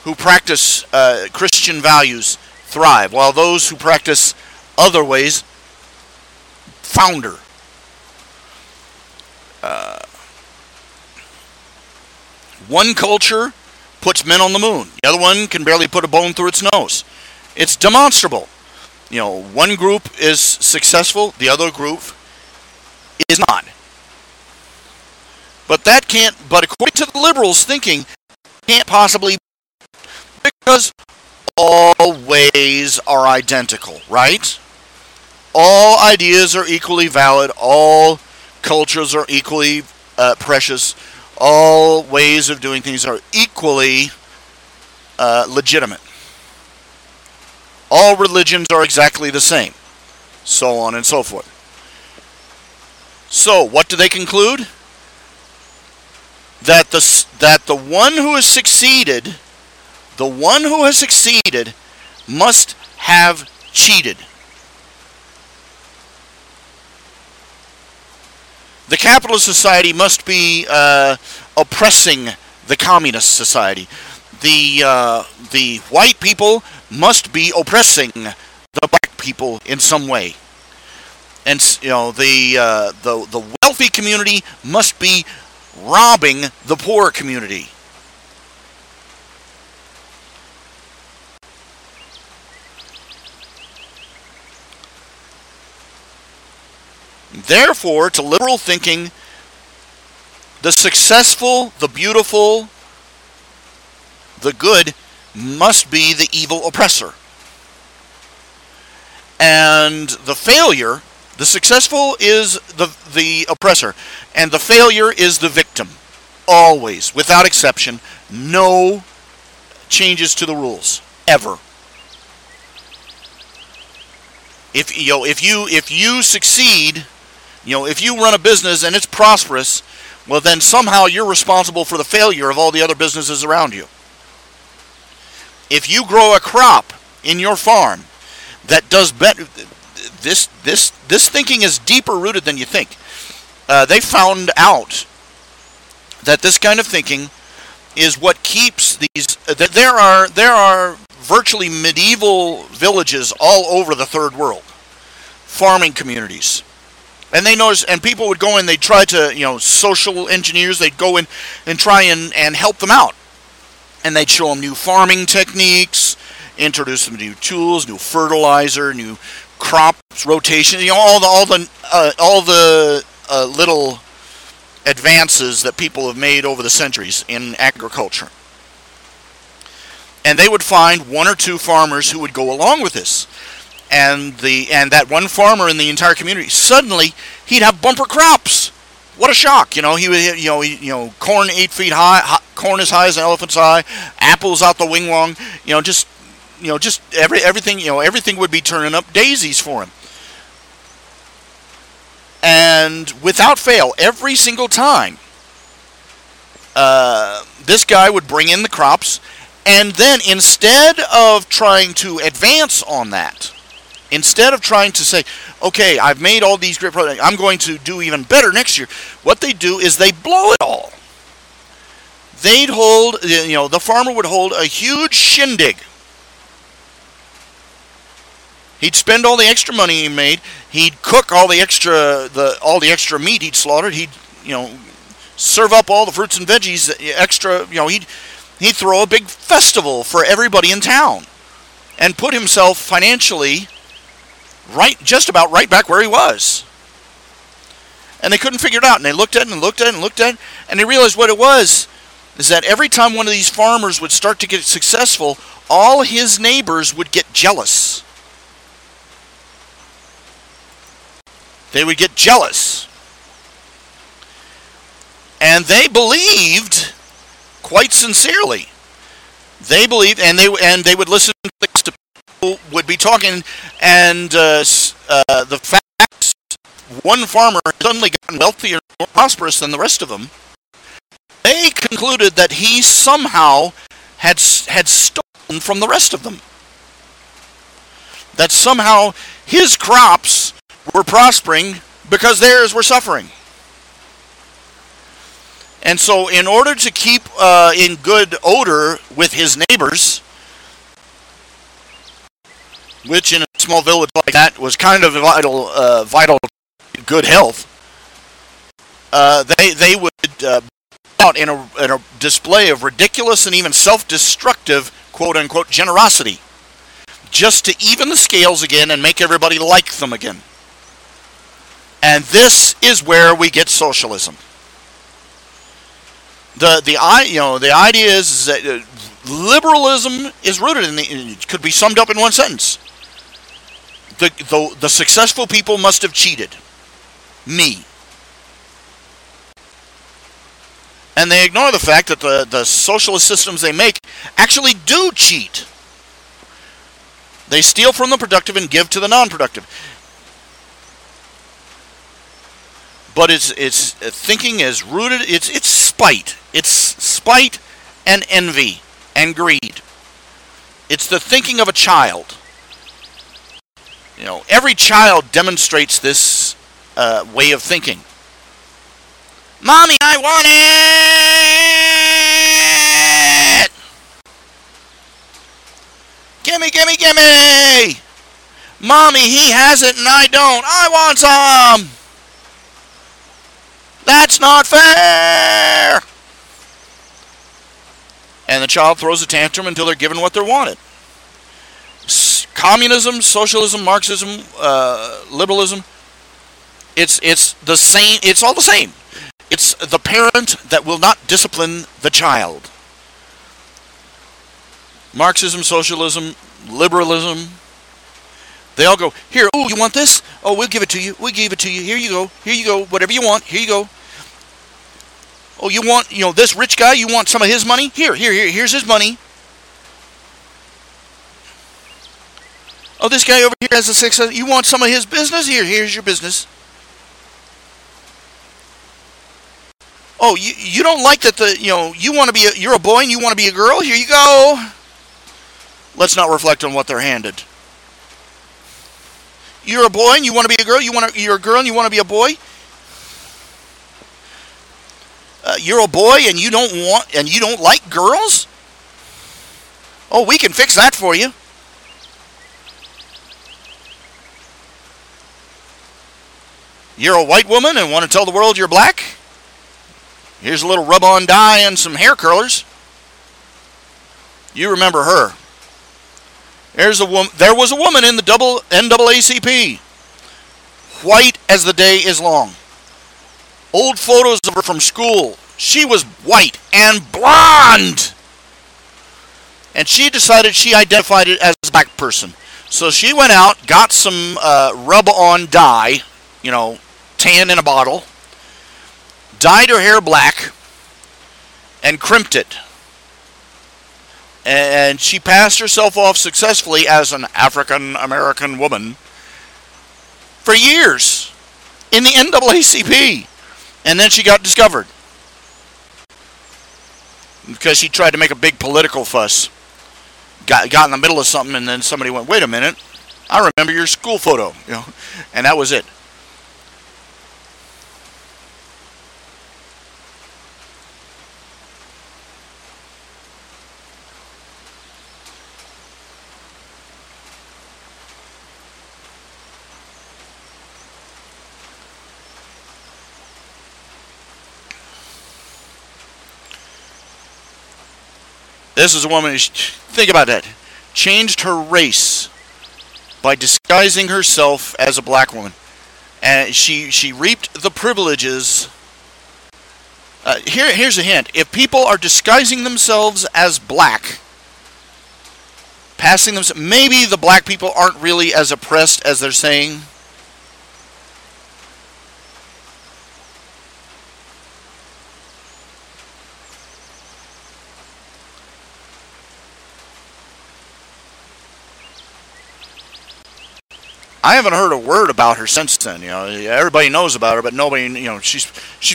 who practice Christian values thrive, while those who practice other ways founder. One culture puts men on the moon. The other one can barely put a bone through its nose. It's demonstrable. One group is successful, the other group is not. But according to the liberals' thinking, can't possibly be, because all ways are identical, right? All ideas are equally valid. All cultures are equally precious. All ways of doing things are equally legitimate. All religions are exactly the same. So on and so forth. So, what do they conclude? That the one who has succeeded, must have cheated. The capitalist society must be oppressing the communist society. The white people must be oppressing the black people in some way. And the wealthy community must be robbing the poor community. Therefore, to liberal thinking, the successful, the beautiful, the good must be the evil oppressor. And the failure, the successful is the oppressor, and the failure is the victim. Always, without exception, no changes to the rules, ever. If you succeed, if you run a business and it's prosperous, well then somehow you're responsible for the failure of all the other businesses around you. If you grow a crop in your farm that does better, this thinking is deeper rooted than you think. They found out that this kind of thinking is what keeps these. That there are virtually medieval villages all over the third world, farming communities. And they noticed, and people would go in, they'd try to, social engineers, they'd go in and try and help them out. And they'd show them new farming techniques, introduce them to new tools, new fertilizer, new crops rotation, all the little advances that people have made over the centuries in agriculture. And they would find one or two farmers who would go along with this. And that one farmer in the entire community, suddenly he'd have bumper crops. What a shock! He would, corn 8 feet high, corn as high as an elephant's eye, apples out the wing wong. Everything. Everything would be turning up daisies for him. And without fail, every single time, this guy would bring in the crops, and then instead of trying to advance on that. Instead of trying to say, okay, I've made all these great products, I'm going to do even better next year, what they do is they blow it all. They'd hold, the farmer would hold a huge shindig. He'd spend all the extra money he made. He'd cook all the extra meat he'd slaughtered. He'd, serve up all the fruits and veggies extra. He'd throw a big festival for everybody in town, and put himself financially just about right back where he was. And they couldn't figure it out. And they looked at it and looked at it and looked at it. And they realized what it was is that every time one of these farmers would start to get successful, all his neighbors would get jealous. They would get jealous. And they believed, quite sincerely, they believed, and they would listen to people would be talking, and the fact one farmer had suddenly gotten wealthier and more prosperous than the rest of them, they concluded that he somehow had stolen from the rest of them. That somehow his crops were prospering because theirs were suffering. And so in order to keep in good odor with his neighbors, which in a small village like that was kind of vital good health, they would out in a display of ridiculous and even self-destructive quote-unquote generosity, just to even the scales again and make everybody like them again. And this is where we get socialism. The idea is that liberalism is rooted in it could be summed up in one sentence. The successful people must have cheated me. And they ignore the fact that the socialist systems they make actually do cheat. They steal from the productive and give to the non-productive. But its thinking is rooted. It's spite. It's spite and envy and greed. It's the thinking of a child. Every child demonstrates this way of thinking. Mommy, I want it! Gimme, gimme, gimme! Mommy, he has it and I don't. I want some! That's not fair! And the child throws a tantrum until they're given what they wanted. Communism, socialism, Marxism, liberalism, it's the same. It's all the same. It's the parent that will not discipline the child. Marxism, socialism, liberalism, they all go, here, oh, you want this? Oh, we'll give it to you. We'll give it to you. Here you go. Here you go. Whatever you want. Here you go. Oh, you want, this rich guy, you want some of his money? Here's his money. Oh, this guy over here has a success. You want some of his business? Here's your business. Oh, you don't like that you want to be you're a boy and you want to be a girl? Here you go. Let's not reflect on what they're handed. You're a boy and you want to be a girl? You're a girl and you want to be a boy? You're a boy and you don't like girls? Oh, we can fix that for you. You're a white woman and want to tell the world you're black? Here's a little rub-on dye and some hair curlers. You remember her. There was a woman in the NAACP. White as the day is long. Old photos of her from school. She was white and blonde. And she decided she identified it as a black person. So she went out, got some rub-on dye, tan in a bottle, dyed her hair black, and crimped it. And she passed herself off successfully as an African American woman for years in the NAACP. And then she got discovered because she tried to make a big political fuss. Got in the middle of something, and then somebody went, wait a minute, I remember your school photo, and that was it. This is a woman, think about that, changed her race by disguising herself as a black woman. And she reaped the privileges. Here's a hint. If people are disguising themselves as black, maybe the black people aren't really as oppressed as they're saying. I haven't heard a word about her since then. Everybody knows about her, but nobody. She's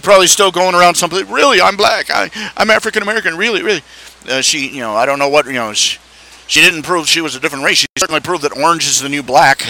probably still going around someplace. Really, I'm black. I'm African American. Really, really. I don't know what. She didn't prove she was a different race. She certainly proved that orange is the new black.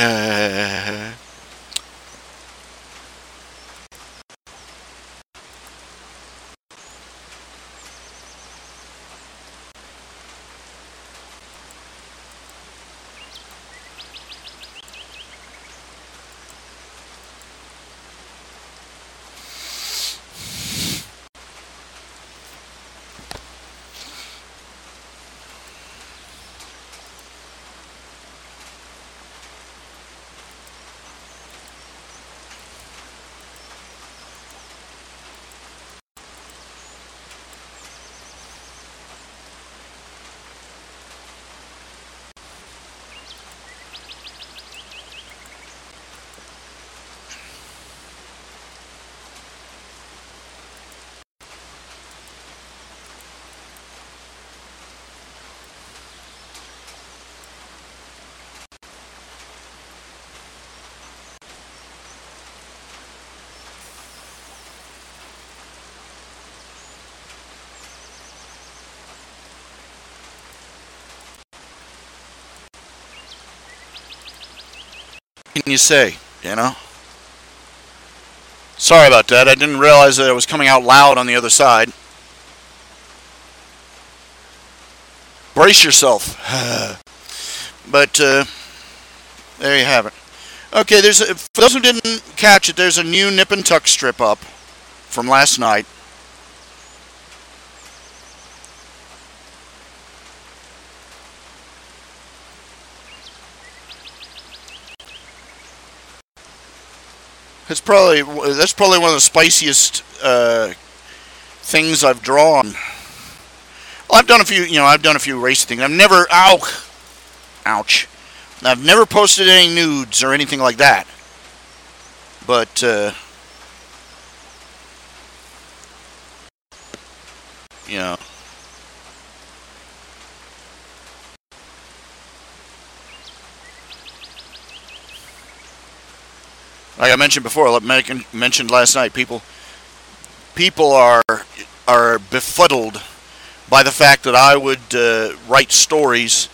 Can you say, Sorry about that. I didn't realize that it was coming out loud on the other side. Brace yourself. But there you have it. Okay, for those who didn't catch it, there's a new Nip and Tuck strip up from last night. That's probably one of the spiciest things I've drawn. Well, I've done a few race things. Ouch. I've never posted any nudes or anything like that. But you know, like I mentioned before, mentioned last night, people are befuddled by the fact that I would write stories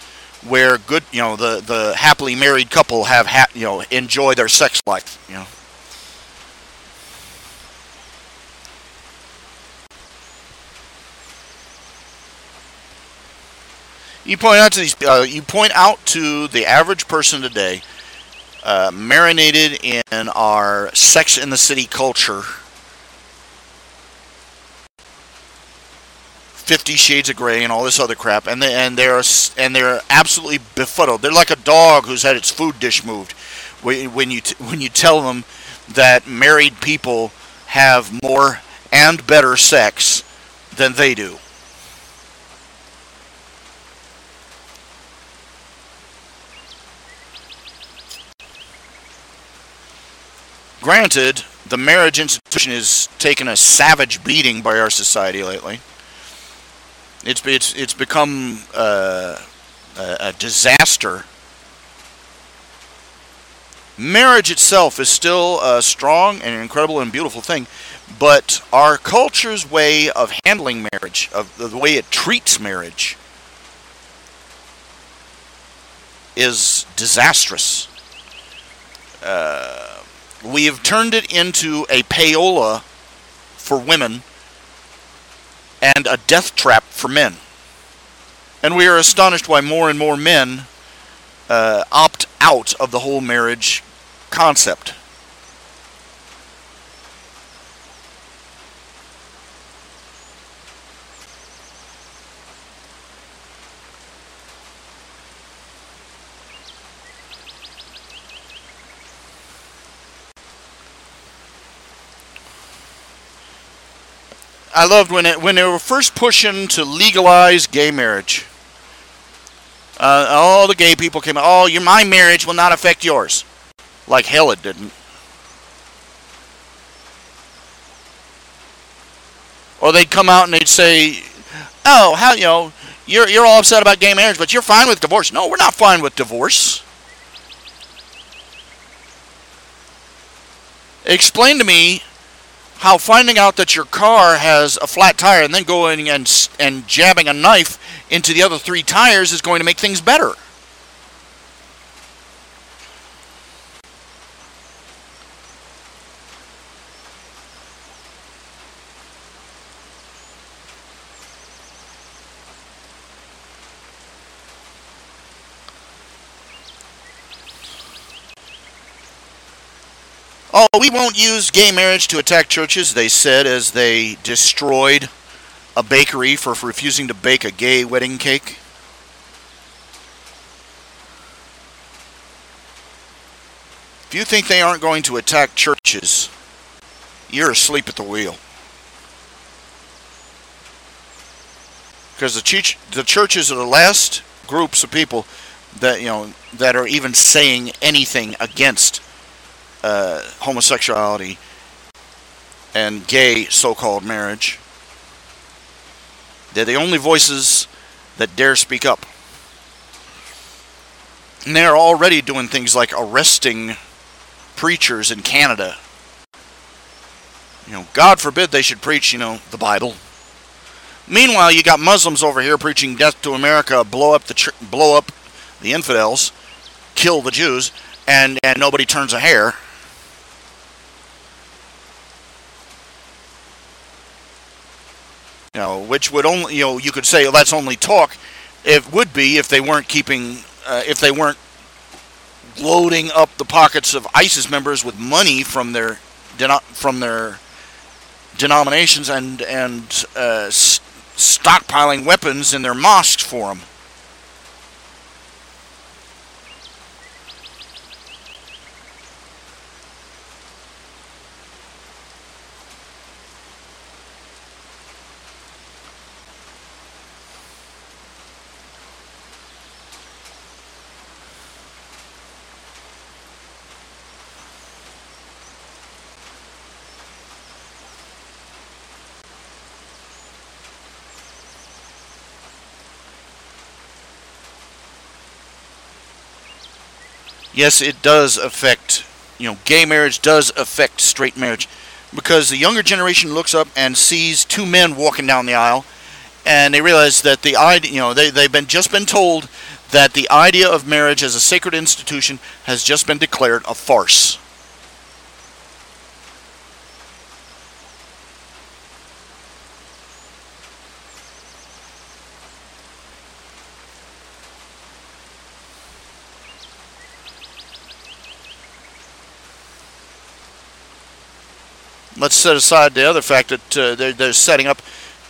where the happily married couple have enjoy their sex life. You point out to the average person today, marinated in our Sex in the City culture, 50 Shades of Grey and all this other crap, and they're absolutely befuddled. They're like a dog who's had its food dish moved. When you tell them that married people have more and better sex than they do. Granted, the marriage institution is taking a savage beating by our society lately. It's become a disaster. Marriage itself is still a strong and incredible and beautiful thing, but our culture's way of handling marriage, of the way it treats marriage, is disastrous. We have turned it into a payola for women and a death trap for men. And we are astonished why more and more men opt out of the whole marriage concept. I loved when they were first pushing to legalize gay marriage. All the gay people came out, oh, my marriage will not affect yours. Like hell it didn't. Or they'd come out and they'd say, oh, how you're all upset about gay marriage, but you're fine with divorce. No, we're not fine with divorce. Explain to me how finding out that your car has a flat tire and then going and jabbing a knife into the other 3 tires is going to make things better. Oh, we won't use gay marriage to attack churches, they said as they destroyed a bakery for refusing to bake a gay wedding cake. If you think they aren't going to attack churches, you're asleep at the wheel. Because the churches are the last groups of people that are even saying anything against homosexuality and gay so-called marriage. They're the only voices that dare speak up. And they're already doing things like arresting preachers in Canada. God forbid they should preach, the Bible. Meanwhile, you got Muslims over here preaching death to America, blow up the infidels, kill the Jews, and nobody turns a hair. Which would only, you could say, well, that's only talk. It would be if they weren't if they weren't loading up the pockets of ISIS members with money from their denominations and stockpiling weapons in their mosques for them. Yes, it does affect, gay marriage does affect straight marriage, because the younger generation looks up and sees two men walking down the aisle, and they realize that the idea, they've just been told that the idea of marriage as a sacred institution has just been declared a farce. Let's set aside the other fact that they're setting up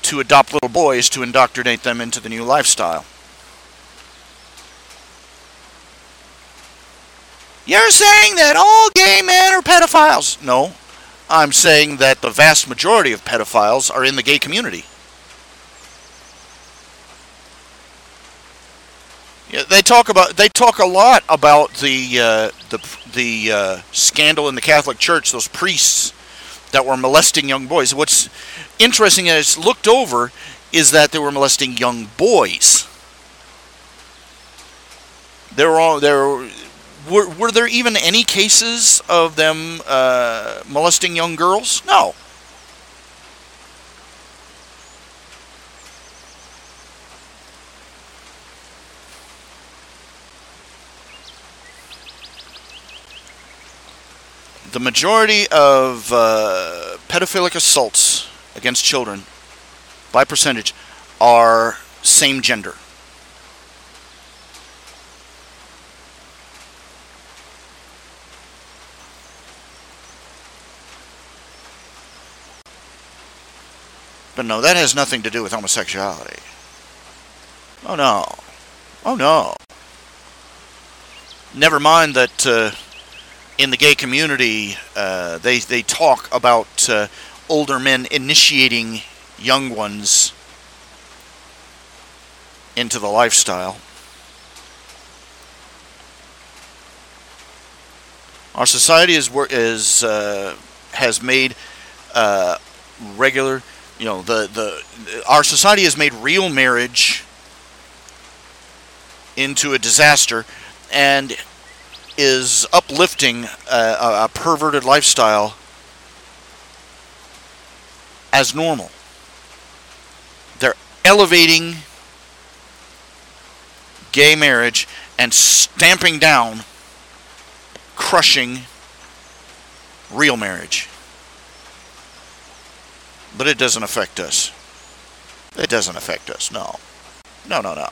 to adopt little boys to indoctrinate them into the new lifestyle. You're saying that all gay men are pedophiles? No, I'm saying that the vast majority of pedophiles are in the gay community. Yeah, they talk a lot about the scandal in the Catholic Church, those priests that were molesting young boys. What's interesting is looked over is that they were molesting young boys. Were there even any cases of them molesting young girls? No. The majority of pedophilic assaults against children, by percentage, are same gender. But no, that has nothing to do with homosexuality. Oh no. Oh no. Never mind that in the gay community, they talk about older men initiating young ones into the lifestyle. Our society has made regular, our society has made real marriage into a disaster, and is uplifting a perverted lifestyle as normal. They're elevating gay marriage and stamping down, crushing real marriage. But it doesn't affect us. It doesn't affect us, no. No, no, no.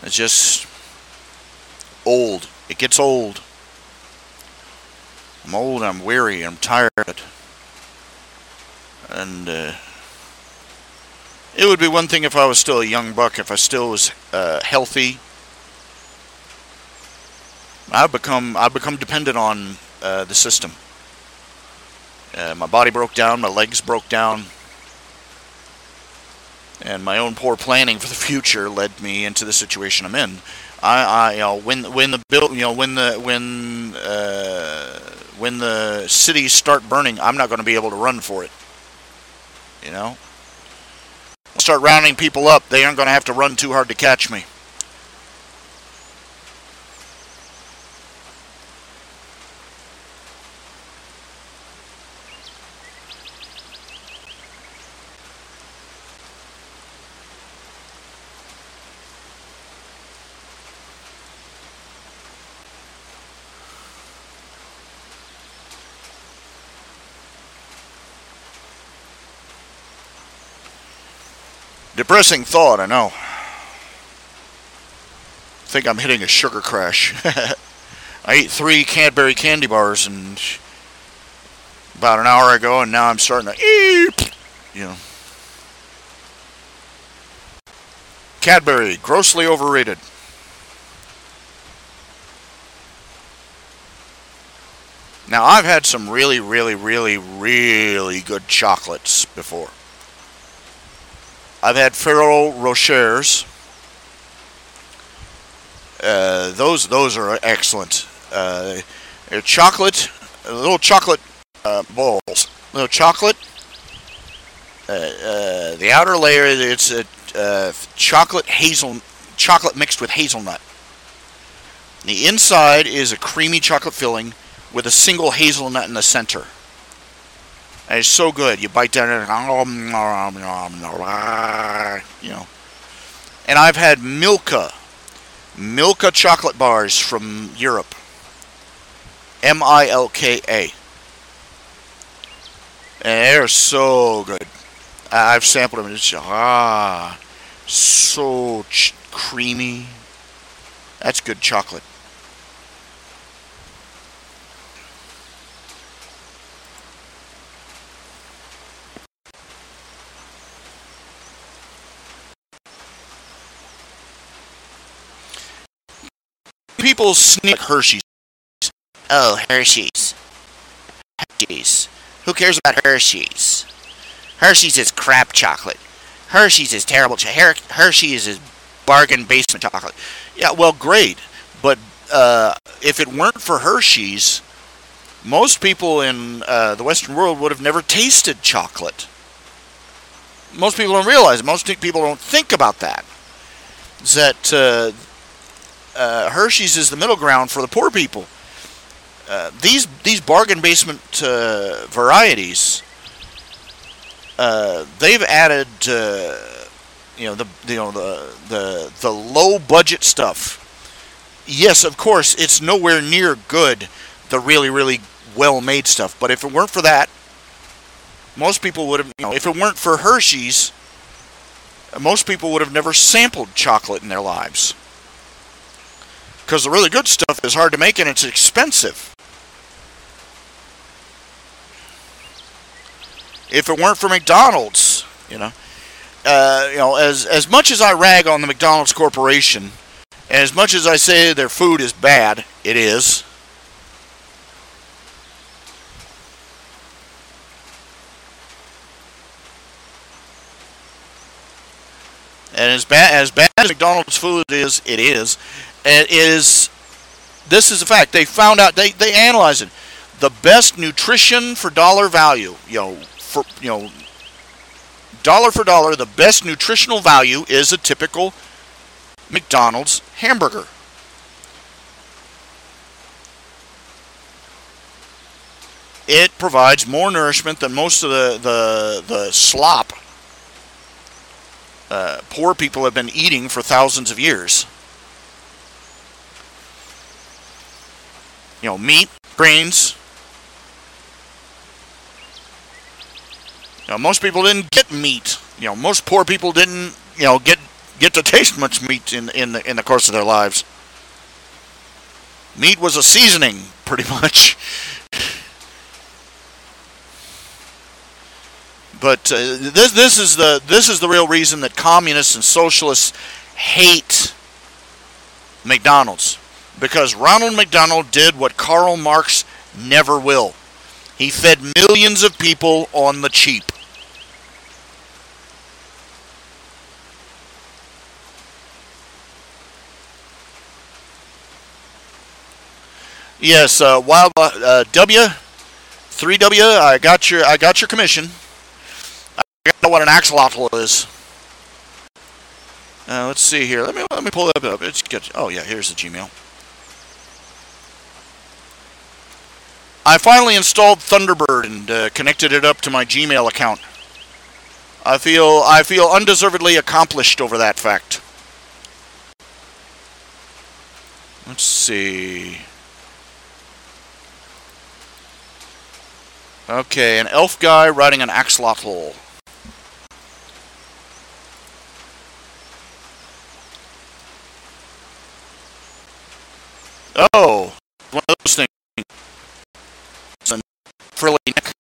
It's just old. It gets old. I'm old, I'm weary, I'm tired. And it would be one thing if I was still a young buck, if I still was healthy. I've become dependent on the system. My body broke down, my legs broke down. And my own poor planning for the future led me into the situation I'm in. When the bill, when the cities start burning, I'm not going to be able to run for it. You know, start rounding people up. They aren't going to have to run too hard to catch me. Depressing thought, I know. I think I'm hitting a sugar crash. I ate 3 Cadbury candy bars and about an hour ago, and now I'm starting to eat. Cadbury, grossly overrated. Now, I've had some really, really, really, really good chocolates before. I've had Ferrero Rochers. Those are excellent. They're chocolate, little chocolate balls. Little chocolate. The outer layer, it's a chocolate mixed with hazelnut. The inside is a creamy chocolate filling with a single hazelnut in the center. And it's so good. You bite down and And I've had Milka chocolate bars from Europe. Milka. And they're so good. I've sampled them. And it's so creamy. That's good chocolate. People sneak Hershey's. Oh, Hershey's. Hershey's. Who cares about Hershey's? Hershey's is crap chocolate. Hershey's is terrible. Hershey's is bargain basement chocolate. Yeah, well, great. But if it weren't for Hershey's, most people in the Western world would have never tasted chocolate. Most people don't realize it. Most people don't think about that. That Hershey's is the middle ground for the poor people. These bargain basement varieties, they've added the low budget stuff. Yes, of course, it's nowhere near good, the really, really well made stuff. But if it weren't for that, most people would have. If it weren't for Hershey's, most people would have never sampled chocolate in their lives. Because the really good stuff is hard to make and it's expensive. If it weren't for McDonald's, as much as I rag on the McDonald's Corporation, and as much as I say their food is bad, it is. And as bad as McDonald's food is, it is. This is a fact. They found out, they analyzed it. The best nutrition for dollar value, dollar for dollar, the best nutritional value is a typical McDonald's hamburger. It provides more nourishment than most of the slop poor people have been eating for thousands of years. Meat, grains. Most people didn't get meat. Most poor people didn't, get to taste much meat in the course of their lives. Meat was a seasoning, pretty much. But this is the real reason that communists and socialists hate McDonald's. Because Ronald McDonald did what Karl Marx never will. He fed millions of people on the cheap. Yes, Wild W 3W. I got your commission. I got to know what an axolotl is. Let's see here. Let me pull that up. Oh yeah, here's the Gmail. I finally installed Thunderbird and connected it up to my Gmail account. I feel undeservedly accomplished over that fact. Let's see. Okay, an elf guy riding an axolotl. Oh, one of those things. Some frilly neck.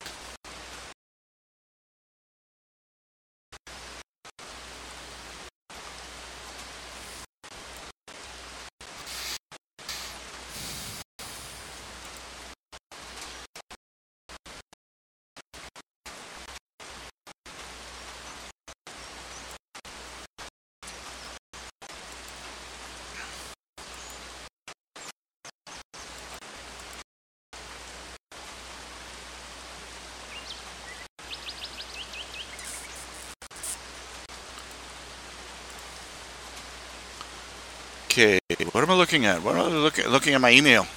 Okay, what am I looking at? What am I looking at my email?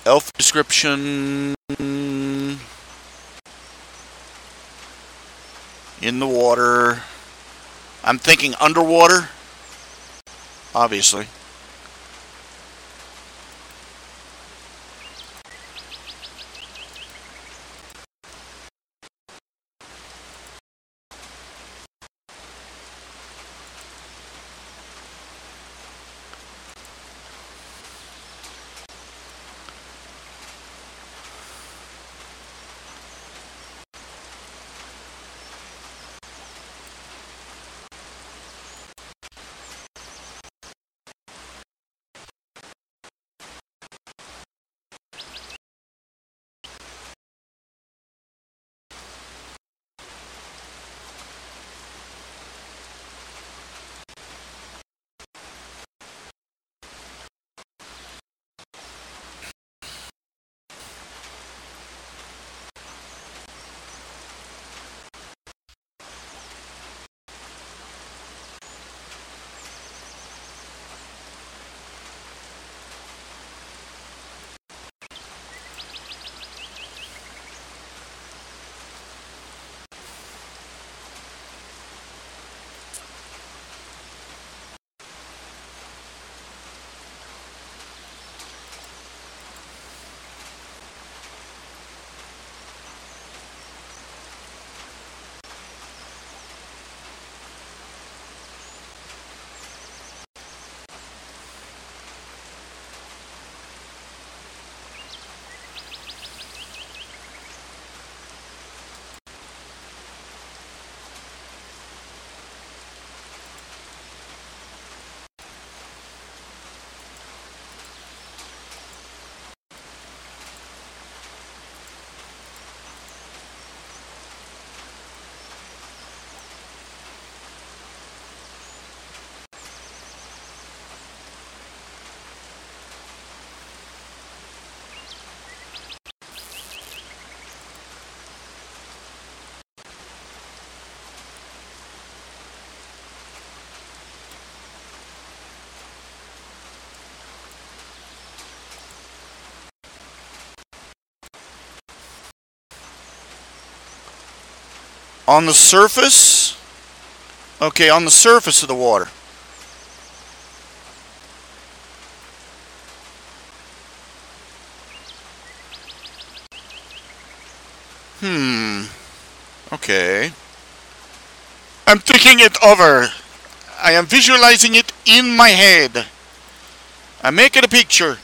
Elf description in the water. I'm thinking underwater, obviously. On the surface? Okay, on the surface of the water. Okay. I'm thinking it over. I am visualizing it in my head. I'm making a picture.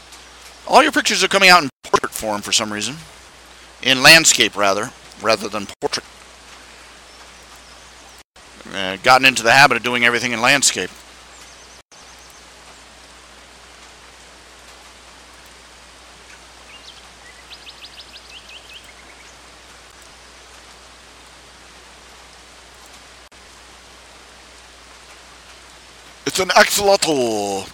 All your pictures are coming out in portrait form for some reason. In landscape, rather than portrait. Gotten into the habit of doing everything in landscape. It's an axolotl.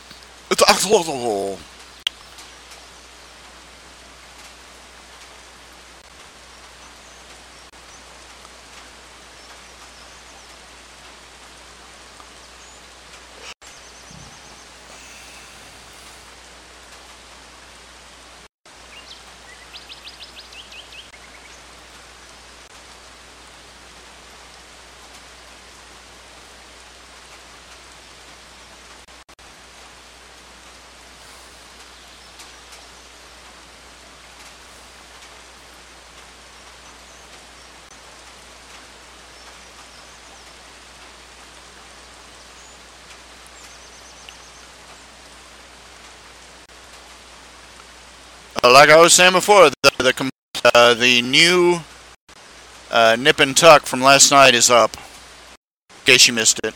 Like I was saying before, the new nip and tuck from last night is up. In case you missed it.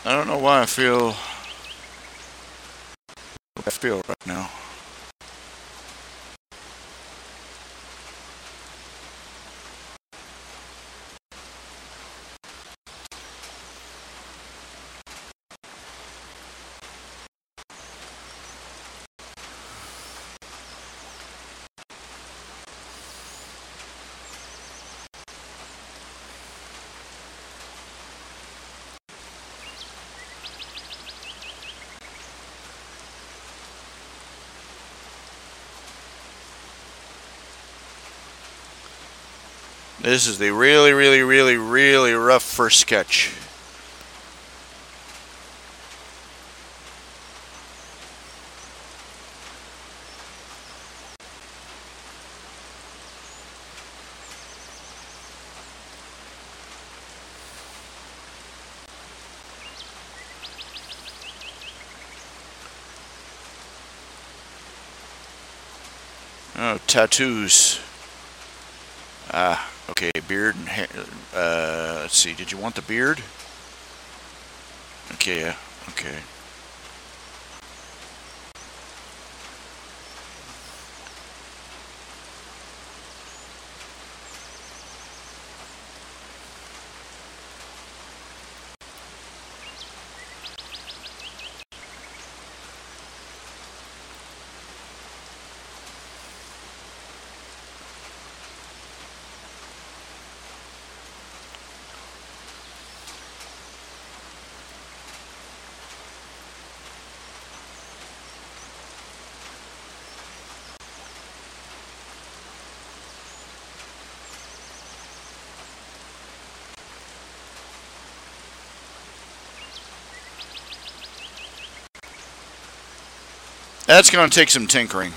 I don't know why I feel right now. This is the really, really, really, really rough first sketch. Oh, tattoos. Ah, okay, beard and hair. Let's see, did you want the beard? Okay, yeah, okay. That's going to take some tinkering.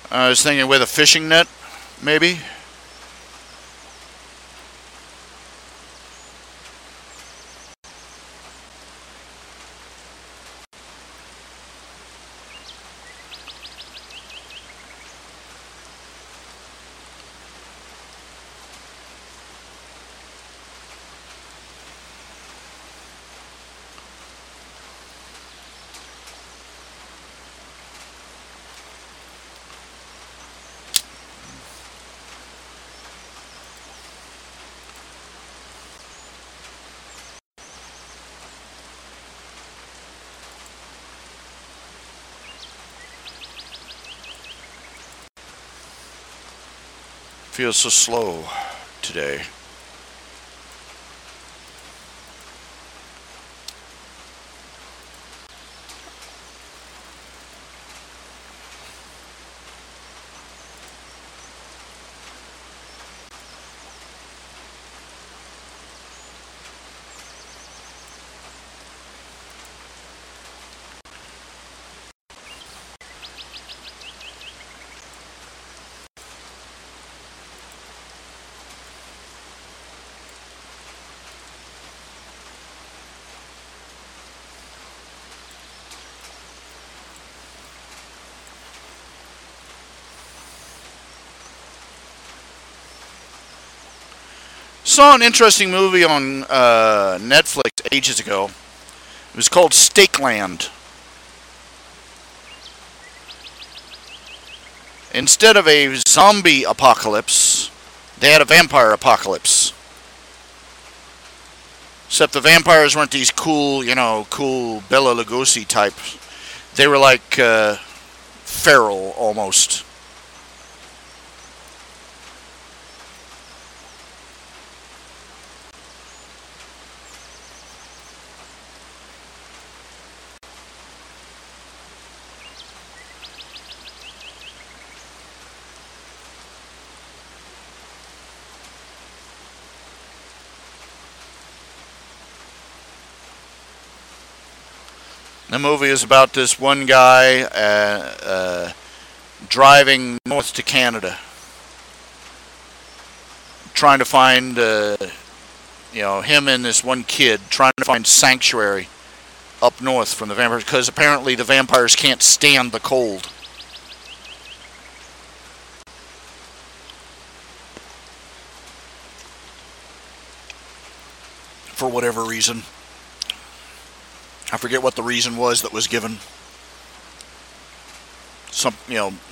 I was thinking with a fishing net, maybe. Feels so slow today. Saw an interesting movie on Netflix ages ago. It was called Stakeland. Instead of a zombie apocalypse, they had a vampire apocalypse. Except the vampires weren't these cool, cool Bela Lugosi types. They were like feral almost. The movie is about this one guy driving north to Canada, trying to find, him and this one kid trying to find sanctuary up north from the vampires, because apparently the vampires can't stand the cold. For whatever reason. I forget what the reason was that was given.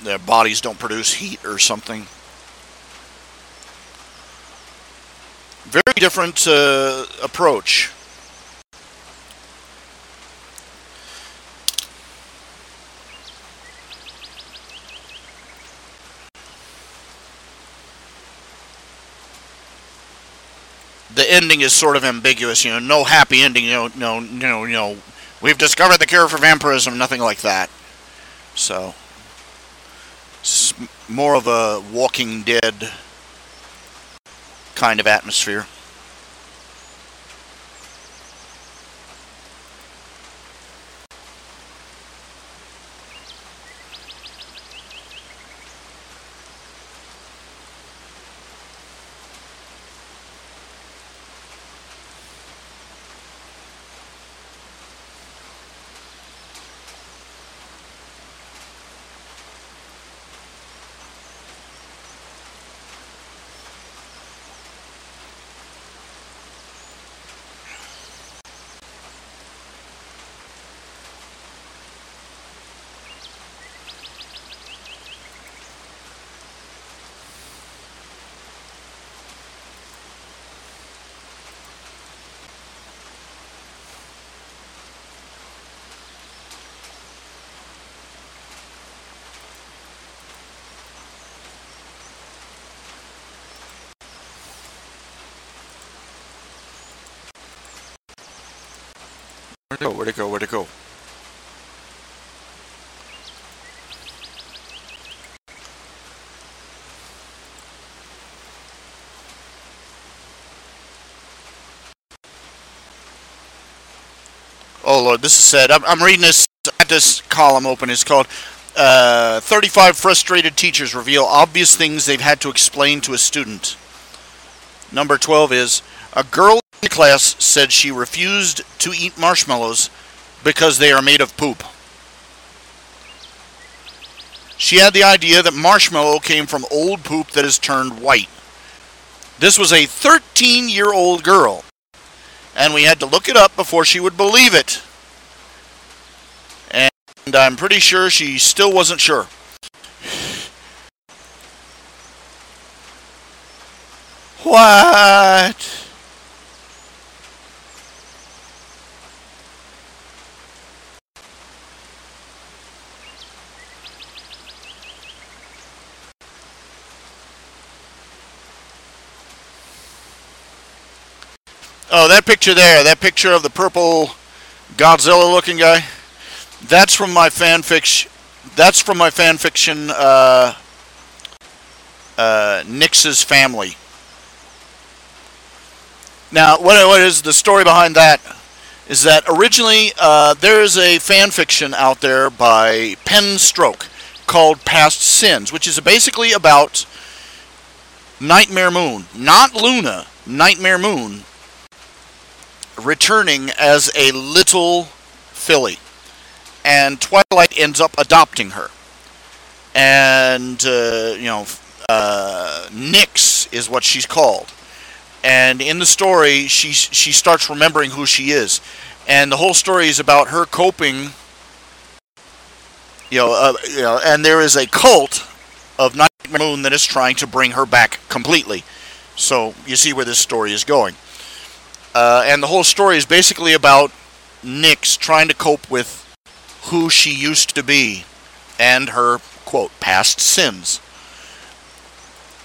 Their bodies don't produce heat or something. Very different approach. The ending is sort of ambiguous, no happy ending, no, we've discovered the cure for vampirism, nothing like that. So, it's more of a Walking Dead kind of atmosphere. Where'd it go? Where'd it go? Oh Lord, this is sad. I'm reading this. I had this column open. It's called 35 Frustrated Teachers Reveal Obvious Things They've Had to Explain to a Student. Number 12 is, a girl in class said she refused to eat marshmallows because they are made of poop. She had the idea that marshmallow came from old poop that has turned white. This was a 13-year-old girl, and we had to look it up before she would believe it. And I'm pretty sure she still wasn't sure. What? Oh, that picture there, that picture of the purple Godzilla-looking guy, that's from my fan fiction. That's from my fan fiction, Nyx's family. Now, what is the story behind that? Is that originally there is a fan fiction out there by Pen Stroke called Past Sins, which is basically about Nightmare Moon, not Luna, Nightmare Moon, returning as a little filly, and Twilight ends up adopting her, and Nyx is what she's called, and in the story she starts remembering who she is, and the whole story is about her coping, and there is a cult of Nightmare Moon that is trying to bring her back completely. So you see where this story is going. And the whole story is basically about Nyx trying to cope with who she used to be and her, quote, past sins.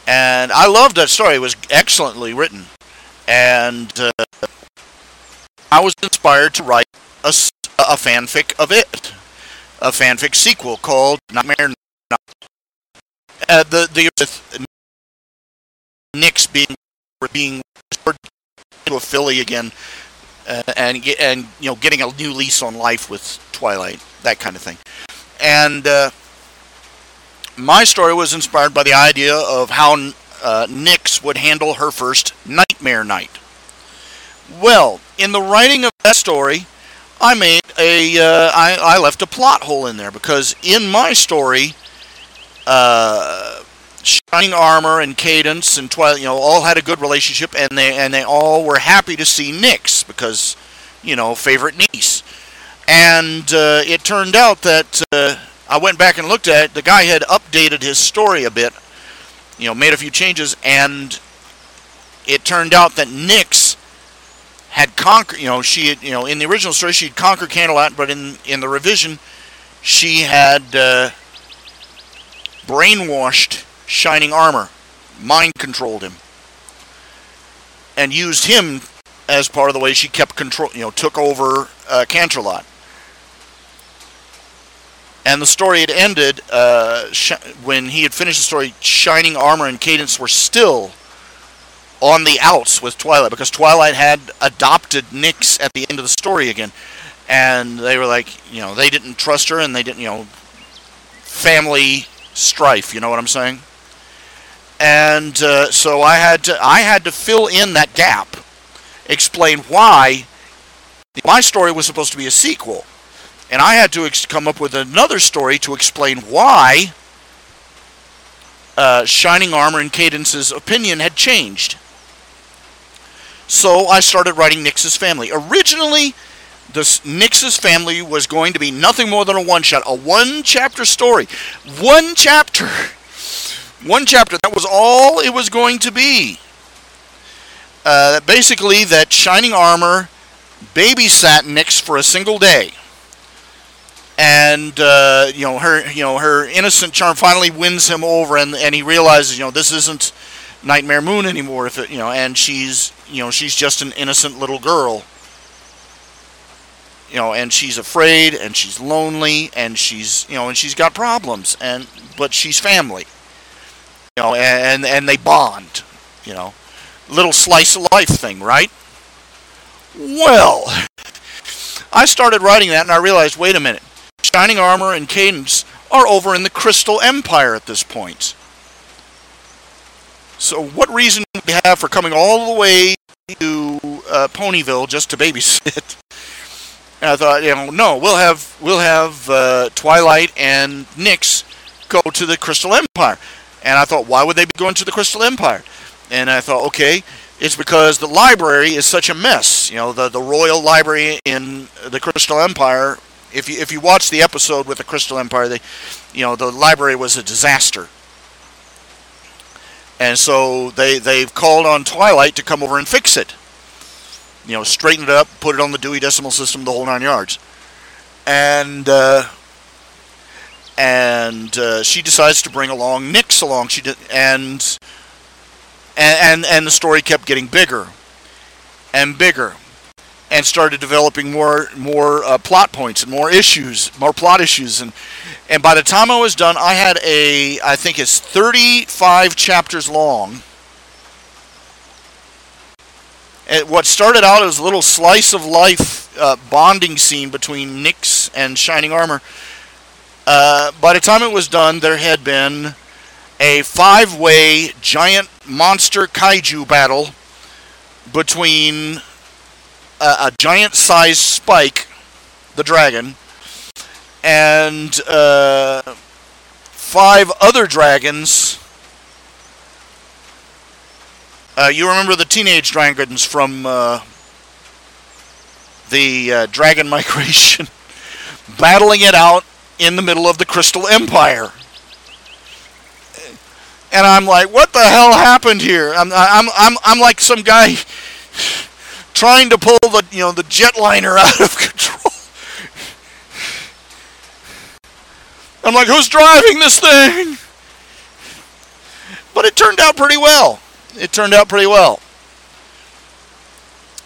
And I loved that story. It was excellently written. And I was inspired to write a fanfic of it. A fanfic sequel called Nightmare Night. The Nyx being restored to a filly again, and getting a new lease on life with Twilight, that kind of thing. And my story was inspired by the idea of how Nyx would handle her first nightmare night. Well, in the writing of that story, I made I left a plot hole in there, because in my story, Shining Armor and Cadence and Twilight, all had a good relationship, and they all were happy to see Nyx because, favorite niece. And it turned out that I went back and looked at it. The guy had updated his story a bit, made a few changes, and it turned out that Nyx had conquered. She had, in the original story she had conquered Canterlot, but in the revision she had brainwashed Shining Armor, mind controlled him, and used him as part of the way she kept control. Took over Canterlot. And the story had ended when he had finished the story. Shining Armor and Cadence were still on the outs with Twilight, because Twilight had adopted Nyx at the end of the story again, and they were like, they didn't trust her, and they didn't, family strife. You know what I'm saying? And so I had to fill in that gap, explain why my story was supposed to be a sequel, and I had to come up with another story to explain why Shining Armor and Cadence's opinion had changed. So I started writing Nyx's family. Originally, Nyx's family was going to be nothing more than a one-shot, a one-chapter story. One chapter. That was all it was going to be. Basically, that Shining Armor babysat Nyx for a single day, and her innocent charm finally wins him over, and he realizes, this isn't Nightmare Moon anymore. And she's just an innocent little girl. And she's afraid, and she's lonely, and she's got problems, but she's family. And they bond, little slice of life thing, right? Well, I started writing that, and I realized, wait a minute, Shining Armor and Cadence are over in the Crystal Empire at this point. So what reason do we have for coming all the way to Ponyville just to babysit? And I thought, no, we'll have Twilight and Nyx go to the Crystal Empire. And I thought, why would they be going to the Crystal Empire? And I thought, okay, it's because the library is such a mess. The Royal Library in the Crystal Empire. If you watch the episode with the Crystal Empire, the library was a disaster. And so they've called on Twilight to come over and fix it. Straighten it up, put it on the Dewey Decimal System, the whole 9 yards. And she decides to bring along Nyx along. She did, and the story kept getting bigger. and bigger, and started developing more plot points and more plot issues, and by the time I was done, I had I think it's 35 chapters long. And what started out as a little slice of life bonding scene between Nyx and Shining Armor. By the time it was done, there had been a 5-way giant monster kaiju battle between a giant-sized Spike, the dragon, and 5 other dragons. You remember the teenage dragons from the Dragon Migration, battling it out in the middle of the Crystal Empire. And I'm like, what the hell happened here? I'm like some guy trying to pull the jetliner out of control. I'm like, who's driving this thing? But it turned out pretty well.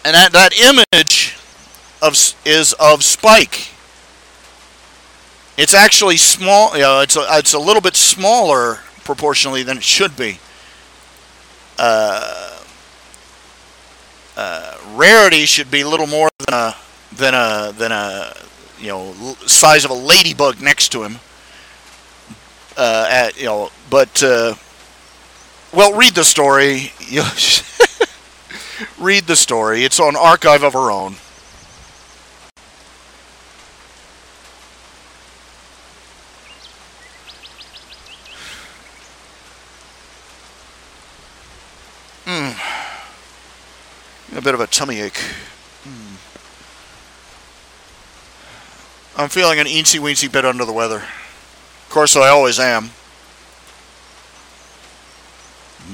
And that image is of Spike. It's actually small. It's a little bit smaller proportionally than it should be. Rarity should be a little more than a size of a ladybug next to him. Well, read the story. Read the story. It's on Archive of Our Own. A bit of a tummy ache. I'm feeling an eensy-weensy bit under the weather. Of course, I always am.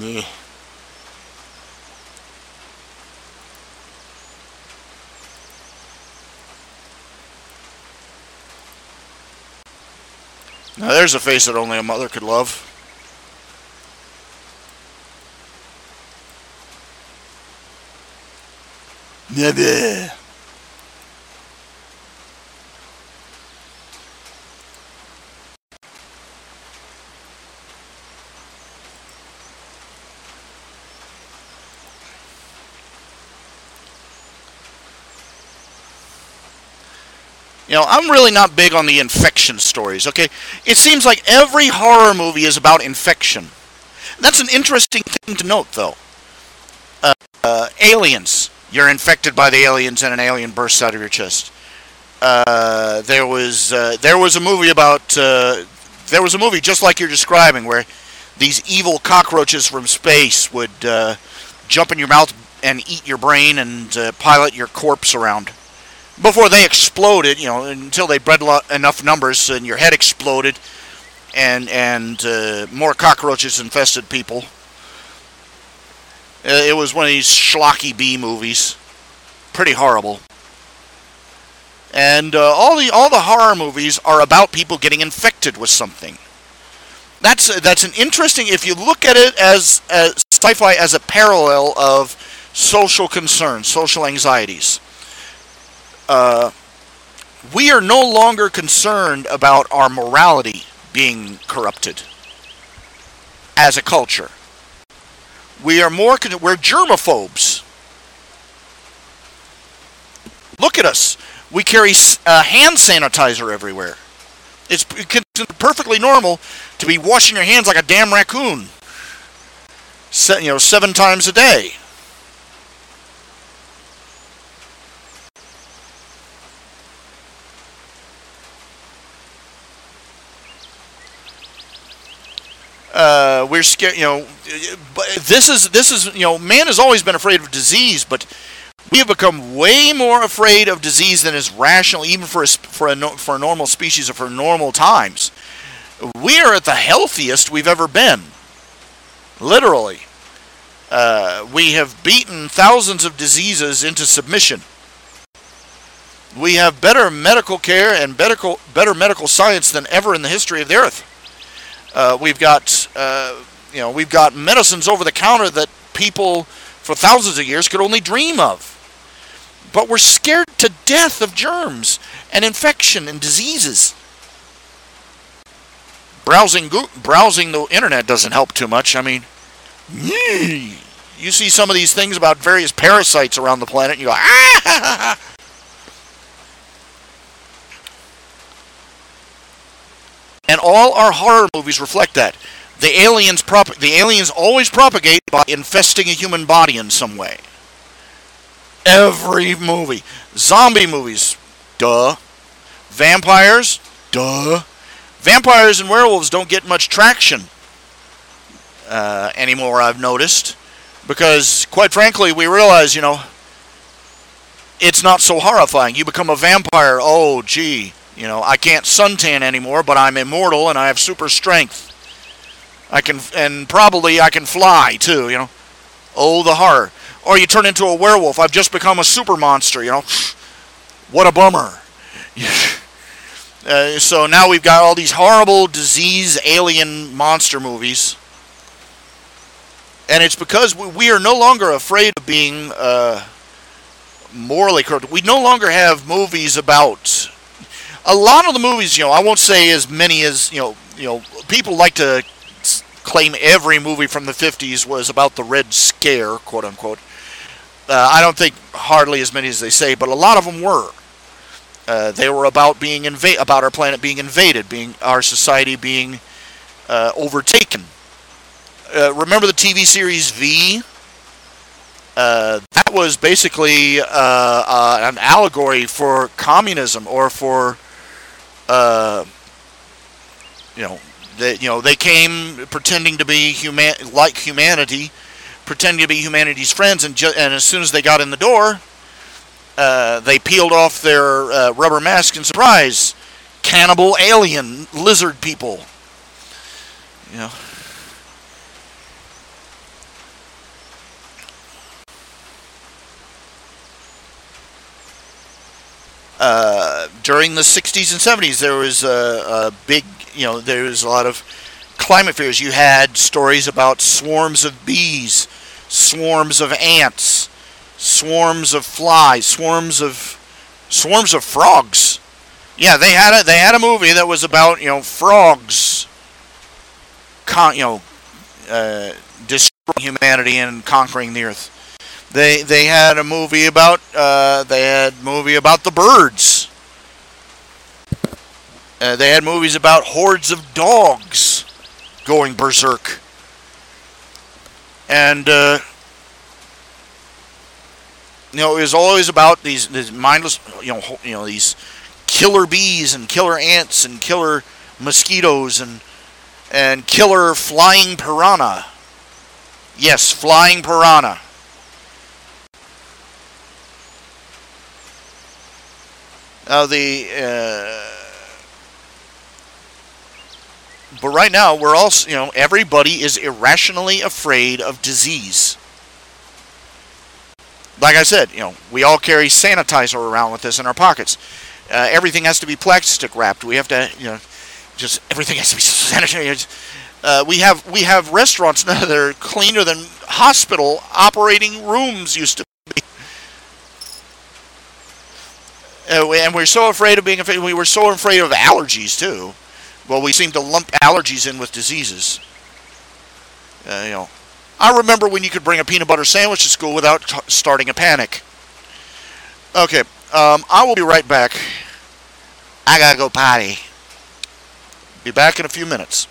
Meh. Now there's a face that only a mother could love. Never. I'm really not big on the infection stories, okay? It seems like every horror movie is about infection. That's an interesting thing to note, though. Aliens. You're infected by the aliens and an alien bursts out of your chest. There was a movie about... there was a movie just like you're describing where these evil cockroaches from space would jump in your mouth and eat your brain and pilot your corpse around. Before they exploded, until they bred enough numbers and your head exploded and more cockroaches infested people. It was one of these schlocky B movies. Pretty horrible. And all the horror movies are about people getting infected with something. That's an interesting, if you look at it as sci-fi as a parallel of social concerns, social anxieties. We are no longer concerned about our morality being corrupted as a culture. We're germaphobes. Look at us. We carry hand sanitizer everywhere. It's perfectly normal to be washing your hands like a damn raccoon. 7 times a day. We're scared, but this is, man has always been afraid of disease, but we have become way more afraid of disease than is rational, even for a normal species or for normal times. We are at the healthiest we've ever been. Literally. We have beaten thousands of diseases into submission. We have better medical care and better medical science than ever in the history of the earth. We've got medicines over the counter that people for thousands of years could only dream of. But we're scared to death of germs and infection and diseases. Browsing the internet doesn't help too much. I mean, you see some of these things about various parasites around the planet, and you go, ah! And all our horror movies reflect that. The aliens always propagate by infesting a human body in some way. Every movie. Zombie movies, duh. Vampires, duh. Vampires and werewolves don't get much traction anymore, I've noticed. Because, quite frankly, we realize, it's not so horrifying. You become a vampire, oh, gee. I can't suntan anymore, but I'm immortal and I have super strength. Probably I can fly, too, Oh, the horror. Or you turn into a werewolf. I've just become a super monster, What a bummer. So now we've got all these horrible disease alien monster movies. And it's because we are no longer afraid of being morally corrupt. We no longer have movies about... A lot of the movies, I won't say as many as, people like to claim every movie from the 50s was about the Red Scare, quote unquote. I don't think hardly as many as they say, but a lot of them were. They were about about our planet being invaded, our society being overtaken. Remember the TV series V? That was basically an allegory for communism, or for they came pretending to be humanity, pretending to be humanity's friends, and as soon as they got in the door, they peeled off their rubber mask and surprise, cannibal alien lizard people. During the 60s and 70s, there was a big, there was a lot of climate fears. You had stories about swarms of bees, swarms of ants, swarms of flies, swarms of frogs. Yeah, they had a movie that was about frogs, destroying humanity and conquering the earth. They had a movie about the birds. They had movies about hordes of dogs going berserk. And it was always about these mindless, these killer bees and killer ants and killer mosquitoes and killer flying piranha. Yes, flying piranha. Now but right now we're also, everybody is irrationally afraid of disease. Like I said, we all carry sanitizer around with us in our pockets. Everything has to be plastic wrapped. We have to, just everything has to be sanitary. We have restaurants now that are cleaner than hospital operating rooms used to be. And we're so afraid of we were so afraid of allergies too. Well, we seem to lump allergies in with diseases. I remember when you could bring a peanut butter sandwich to school without starting a panic. Okay, I will be right back. I gotta go potty. Be back in a few minutes.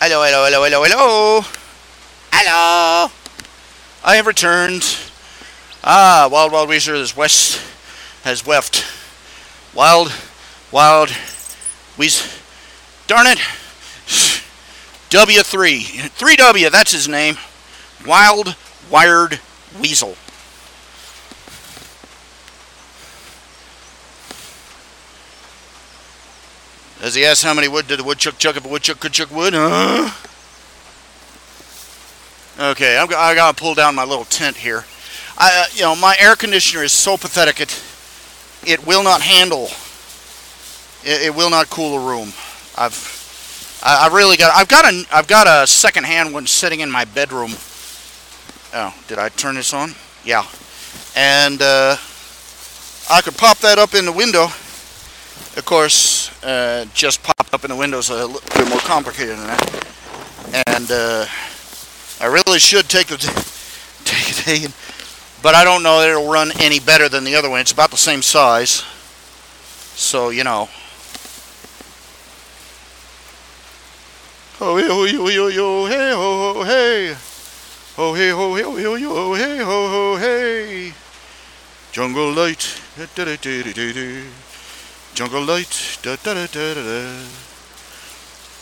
Hello, hello, hello, hello, hello. Hello. I have returned. Wild Wild Weezer has left. Wild Weezer. Darn it. W3. 3W, that's his name. Wild Wired Weasel. As he asks how many wood did the woodchuck chuck if a woodchuck could chuck wood? Okay, I gotta pull down my little tent here. My air conditioner is so pathetic. It will not handle. It will not cool a room. I've got a second-hand one sitting in my bedroom. Oh, did I turn this on? Yeah. And I could pop that up in the window. Of course, just popped up in the window is a little bit more complicated than that. And I really should take it, but I don't know that it'll run any better than the other one. It's about the same size. So, you know. Oh, hey, ho, yo, yo, yo, hey, ho, ho, hey. Oh, hey, ho, yo, yo, yo, hey, ho, ho, hey. Jungle light, da da da da da da. Jungle light, da da da da da.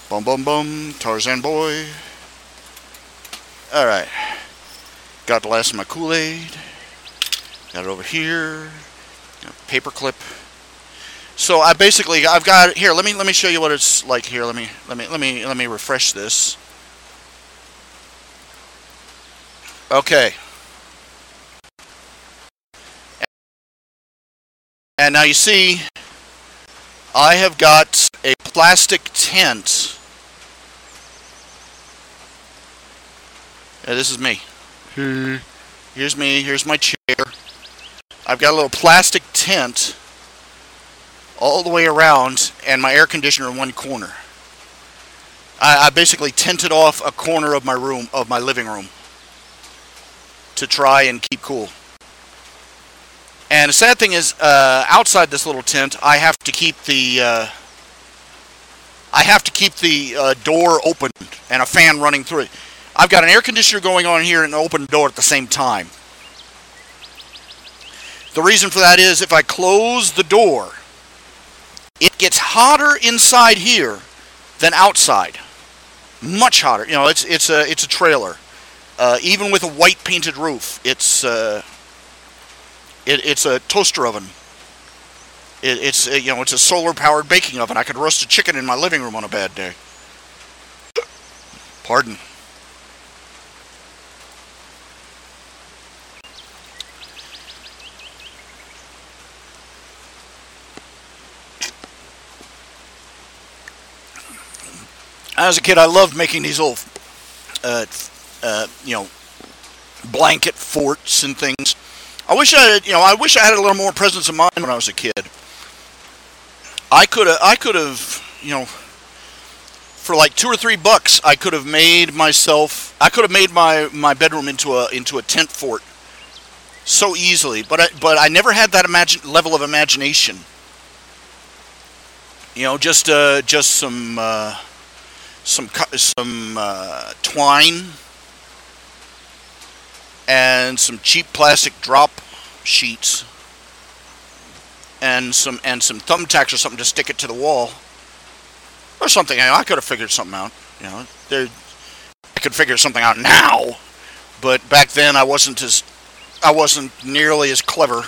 Bum bum bum, Tarzan boy. All right, got the last of my Kool-Aid. Got it over here. Got a paper clip. So I've got here. Let me show you what it's like here. Let me refresh this. Okay. And now you see, I have got a plastic tent. Yeah, this is me. Here's me. Here's my chair. I've got a little plastic tent all the way around, and my air conditioner in one corner. I basically tented off a corner of my room, of my living room, to try and keep cool. And the sad thing is, outside this little tent, I have to keep the door open and a fan running through it. I've got an air conditioner going on here and an open door at the same time. The reason for that is if I close the door, it gets hotter inside here than outside. Much hotter. You know, it's a trailer. Even with a white painted roof, it's a toaster oven. It's a solar powered baking oven. I could roast a chicken in my living room on a bad day. Pardon. As a kid, I loved making these little, blanket forts and things. I wish I had a little more presence of mind when I was a kid. I could have, for like $2 or $3, I could have made my bedroom into a tent fort so easily. But I never had that level of imagination. You know, just some twine and some cheap plastic drop sheets and some thumbtacks or something to stick it to the wall or something. I could have figured something out. I could figure something out now, but back then I wasn't nearly as clever.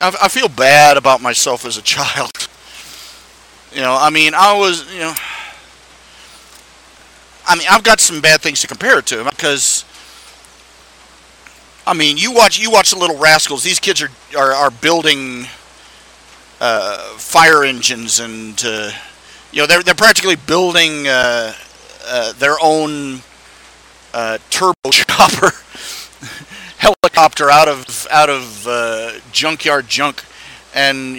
I feel bad about myself as a child. I've got some bad things to compare it to because, you watch the Little Rascals. These kids are building fire engines, and they're practically building their own turbo chopper helicopter out of junkyard junk, and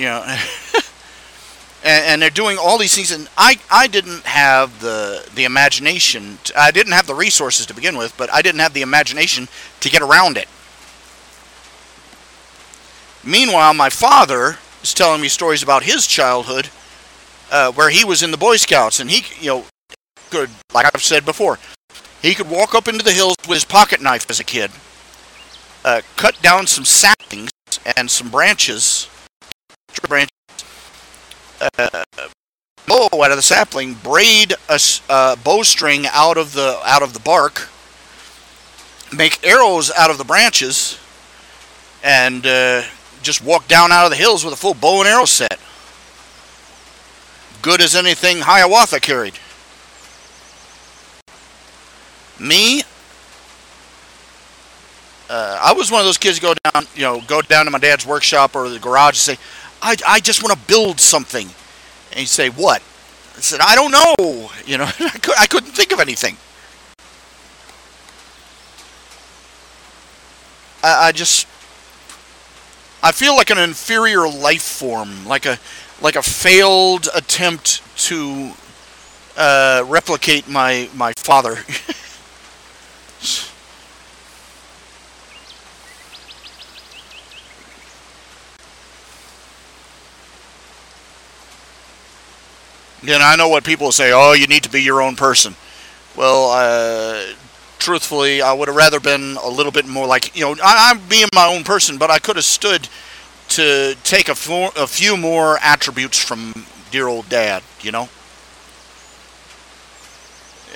And they're doing all these things, and I didn't have the imagination. I didn't have the resources to begin with, but I didn't have the imagination to get around it. Meanwhile, my father is telling me stories about his childhood, where he was in the Boy Scouts, and could, like I've said before, he could walk up into the hills with his pocket knife as a kid, cut down some saplings and some branches, uh, bow out of the sapling, braid a bowstring out of the bark, make arrows out of the branches, and just walk down out of the hills with a full bow and arrow set. Good as anything Hiawatha carried. Me, I was one of those kids who go down to my dad's workshop or the garage and say, I just want to build something. And he'd say, what? I said, I don't know. I couldn't think of anything. I feel like an inferior life form, like a failed attempt to replicate my father. I know what people say. Oh, you need to be your own person. Well, truthfully, I would have rather been a little bit more like, I'm being my own person, but I could have stood to take a few more attributes from dear old Dad,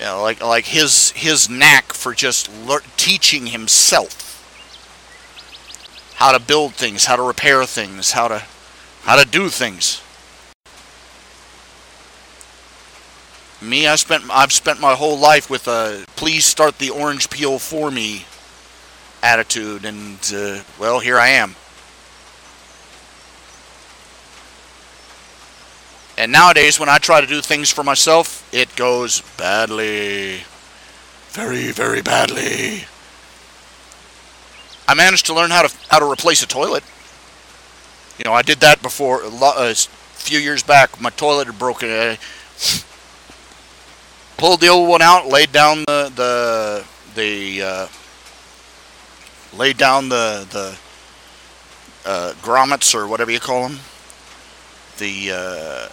like his knack for just teaching himself how to build things, how to repair things, how to do things. Me, I've spent my whole life with a please start the orange peel for me attitude, and well, here I am. And nowadays, when I try to do things for myself, it goes badly. Very, very badly. I managed to learn how to replace a toilet. I did that before a few years back. My toilet had broken. Pulled the old one out, laid down the grommets or whatever you call them, the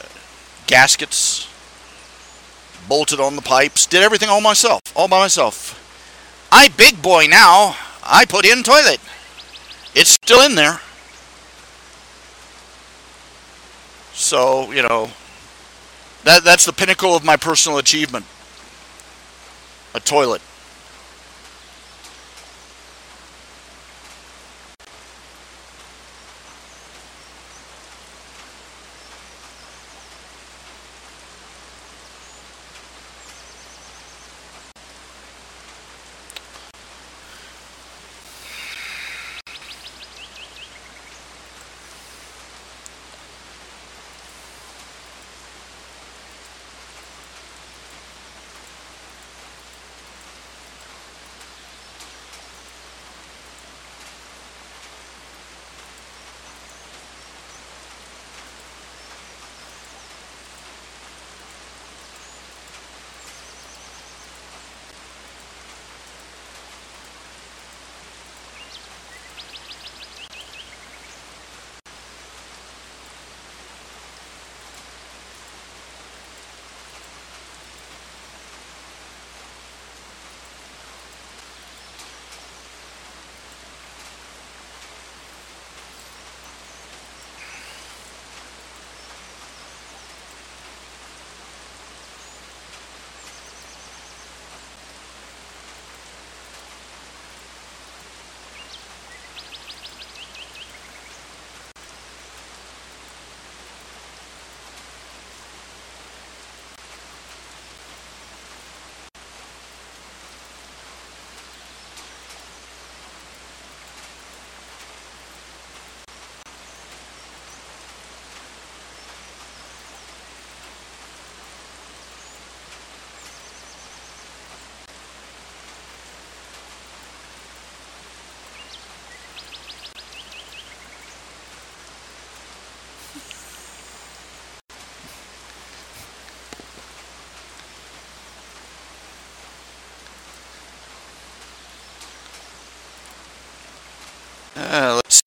gaskets, bolted on the pipes, did everything all by myself. I big boy now. I put in toilet. It's still in there. So, that's the pinnacle of my personal achievement. A toilet.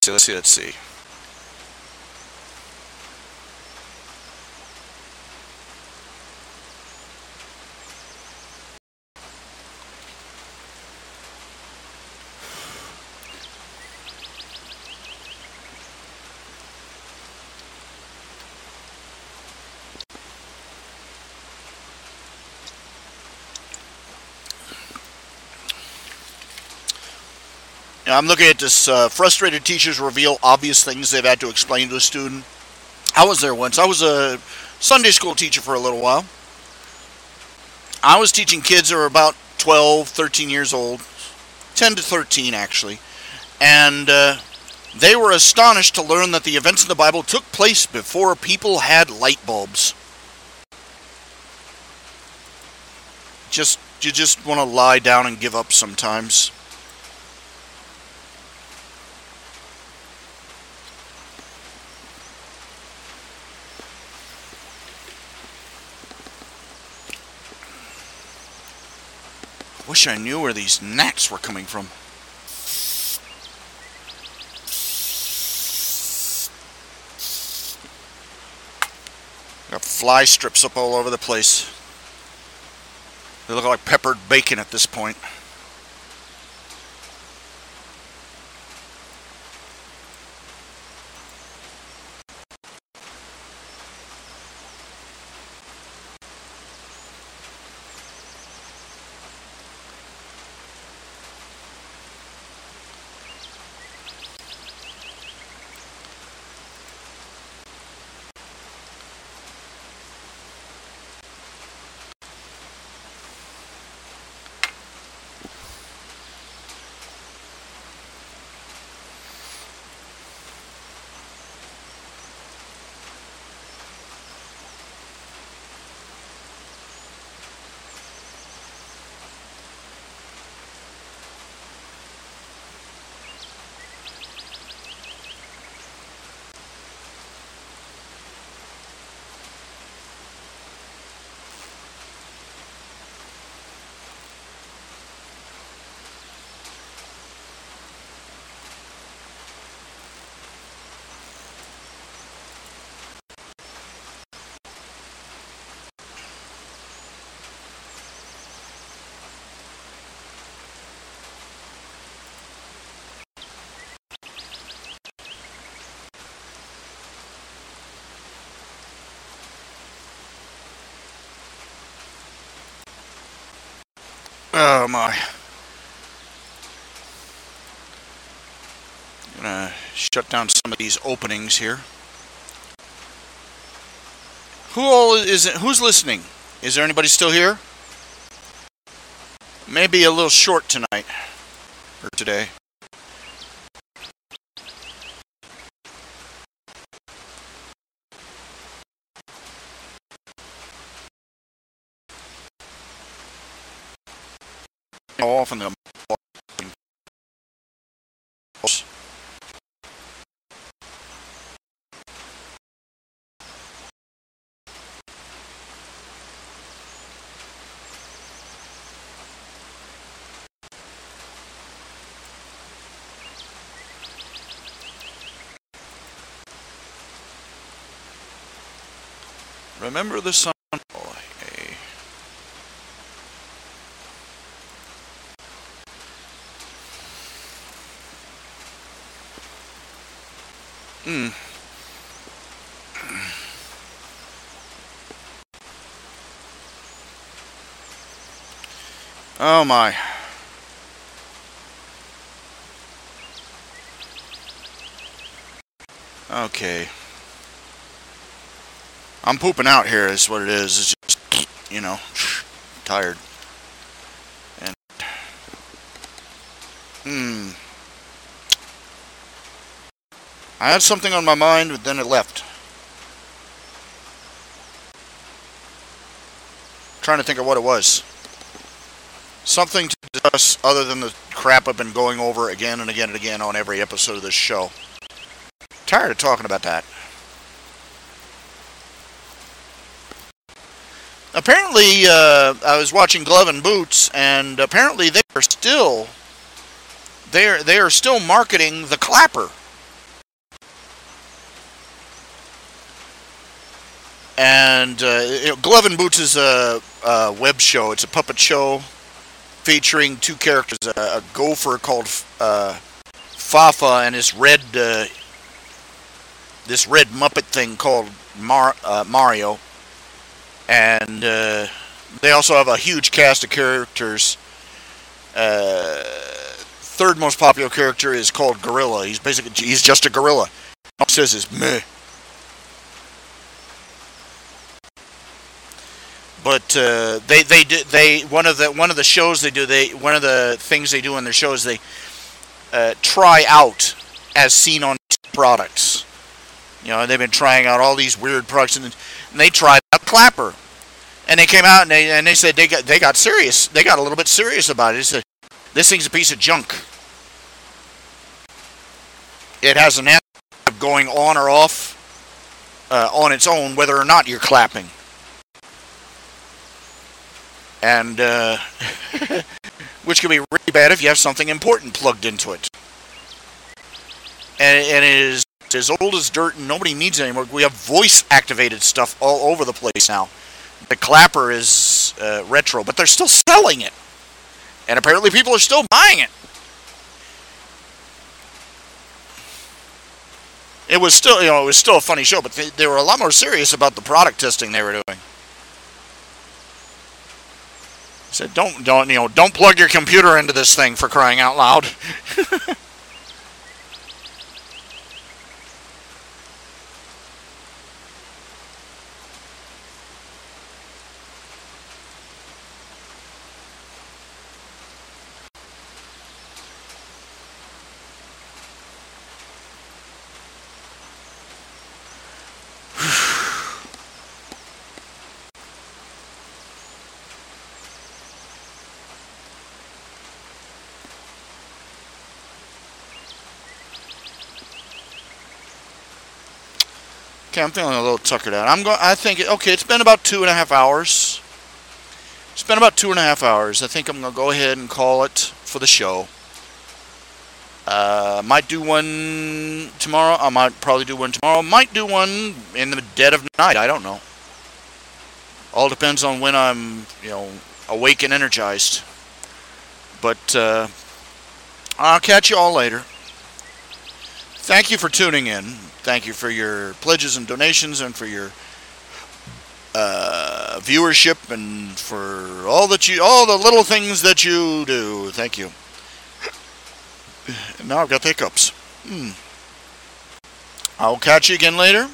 Let's see. I'm looking at this. Frustrated teachers reveal obvious things they've had to explain to a student. I was there once. I was a Sunday school teacher for a little while. I was teaching kids that were about 12, 13 years old, 10 to 13 actually, and they were astonished to learn that the events in the Bible took place before people had light bulbs. You just want to lie down and give up sometimes. Wish I knew where these gnats were coming from. Got fly strips up all over the place. They look like peppered bacon at this point. Oh my. I'm gonna shut down some of these openings here. Who's listening? Is there anybody still here? Maybe a little short tonight or today. How often the remember the song. Oh, hey. Oh my. Okay. I'm pooping out here is what it is. It's just, tired. And, I had something on my mind, but then it left. Trying to think of what it was. Something to discuss other than the crap I've been going over again and again and again on every episode of this show. Tired of talking about that. Apparently, I was watching Glove and Boots, and apparently they are still marketing the clapper. And Glove and Boots is a web show. It's a puppet show featuring two characters: a gopher called Fafa and this red Muppet thing called Mario. And they also have a huge cast of characters. 30 third most popular character is called Gorilla. He's just a gorilla. All he says is meh. But one of the shows they do, one of the things they do in their shows, they try out as seen on products. You know, they've been trying out all these weird products, and they tried out Clapper, and they came out and they said they got serious. They got a little bit serious about it. They said this thing's a piece of junk. It has an aspect of going on or off on its own, whether or not you're clapping. And which can be really bad if you have something important plugged into it. And it is as old as dirt, and nobody needs it anymore. We have voice-activated stuff all over the place now. The Clapper is retro, but they're still selling it, and apparently people are still buying it. It was still a funny show, but they were a lot more serious about the product testing they were doing. Said, don't plug your computer into this thing, for crying out loud. Okay, I'm feeling a little tuckered out. I think it's been about 2.5 hours. It's been about 2.5 hours. I think I'm gonna go ahead and call it for the show. Might do one tomorrow. I might probably do one tomorrow. Might do one in the dead of night. I don't know. All depends on when I'm, awake and energized. But I'll catch you all later. Thank you for tuning in. Thank you for your pledges and donations, and for your viewership, and for all the little things that you do. Thank you. And now I've got the hiccups. I'll catch you again later.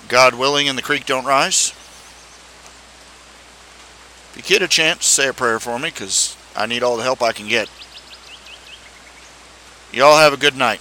God willing, and the creek don't rise. If you get a chance, say a prayer for me, because I need all the help I can get. Y'all have a good night.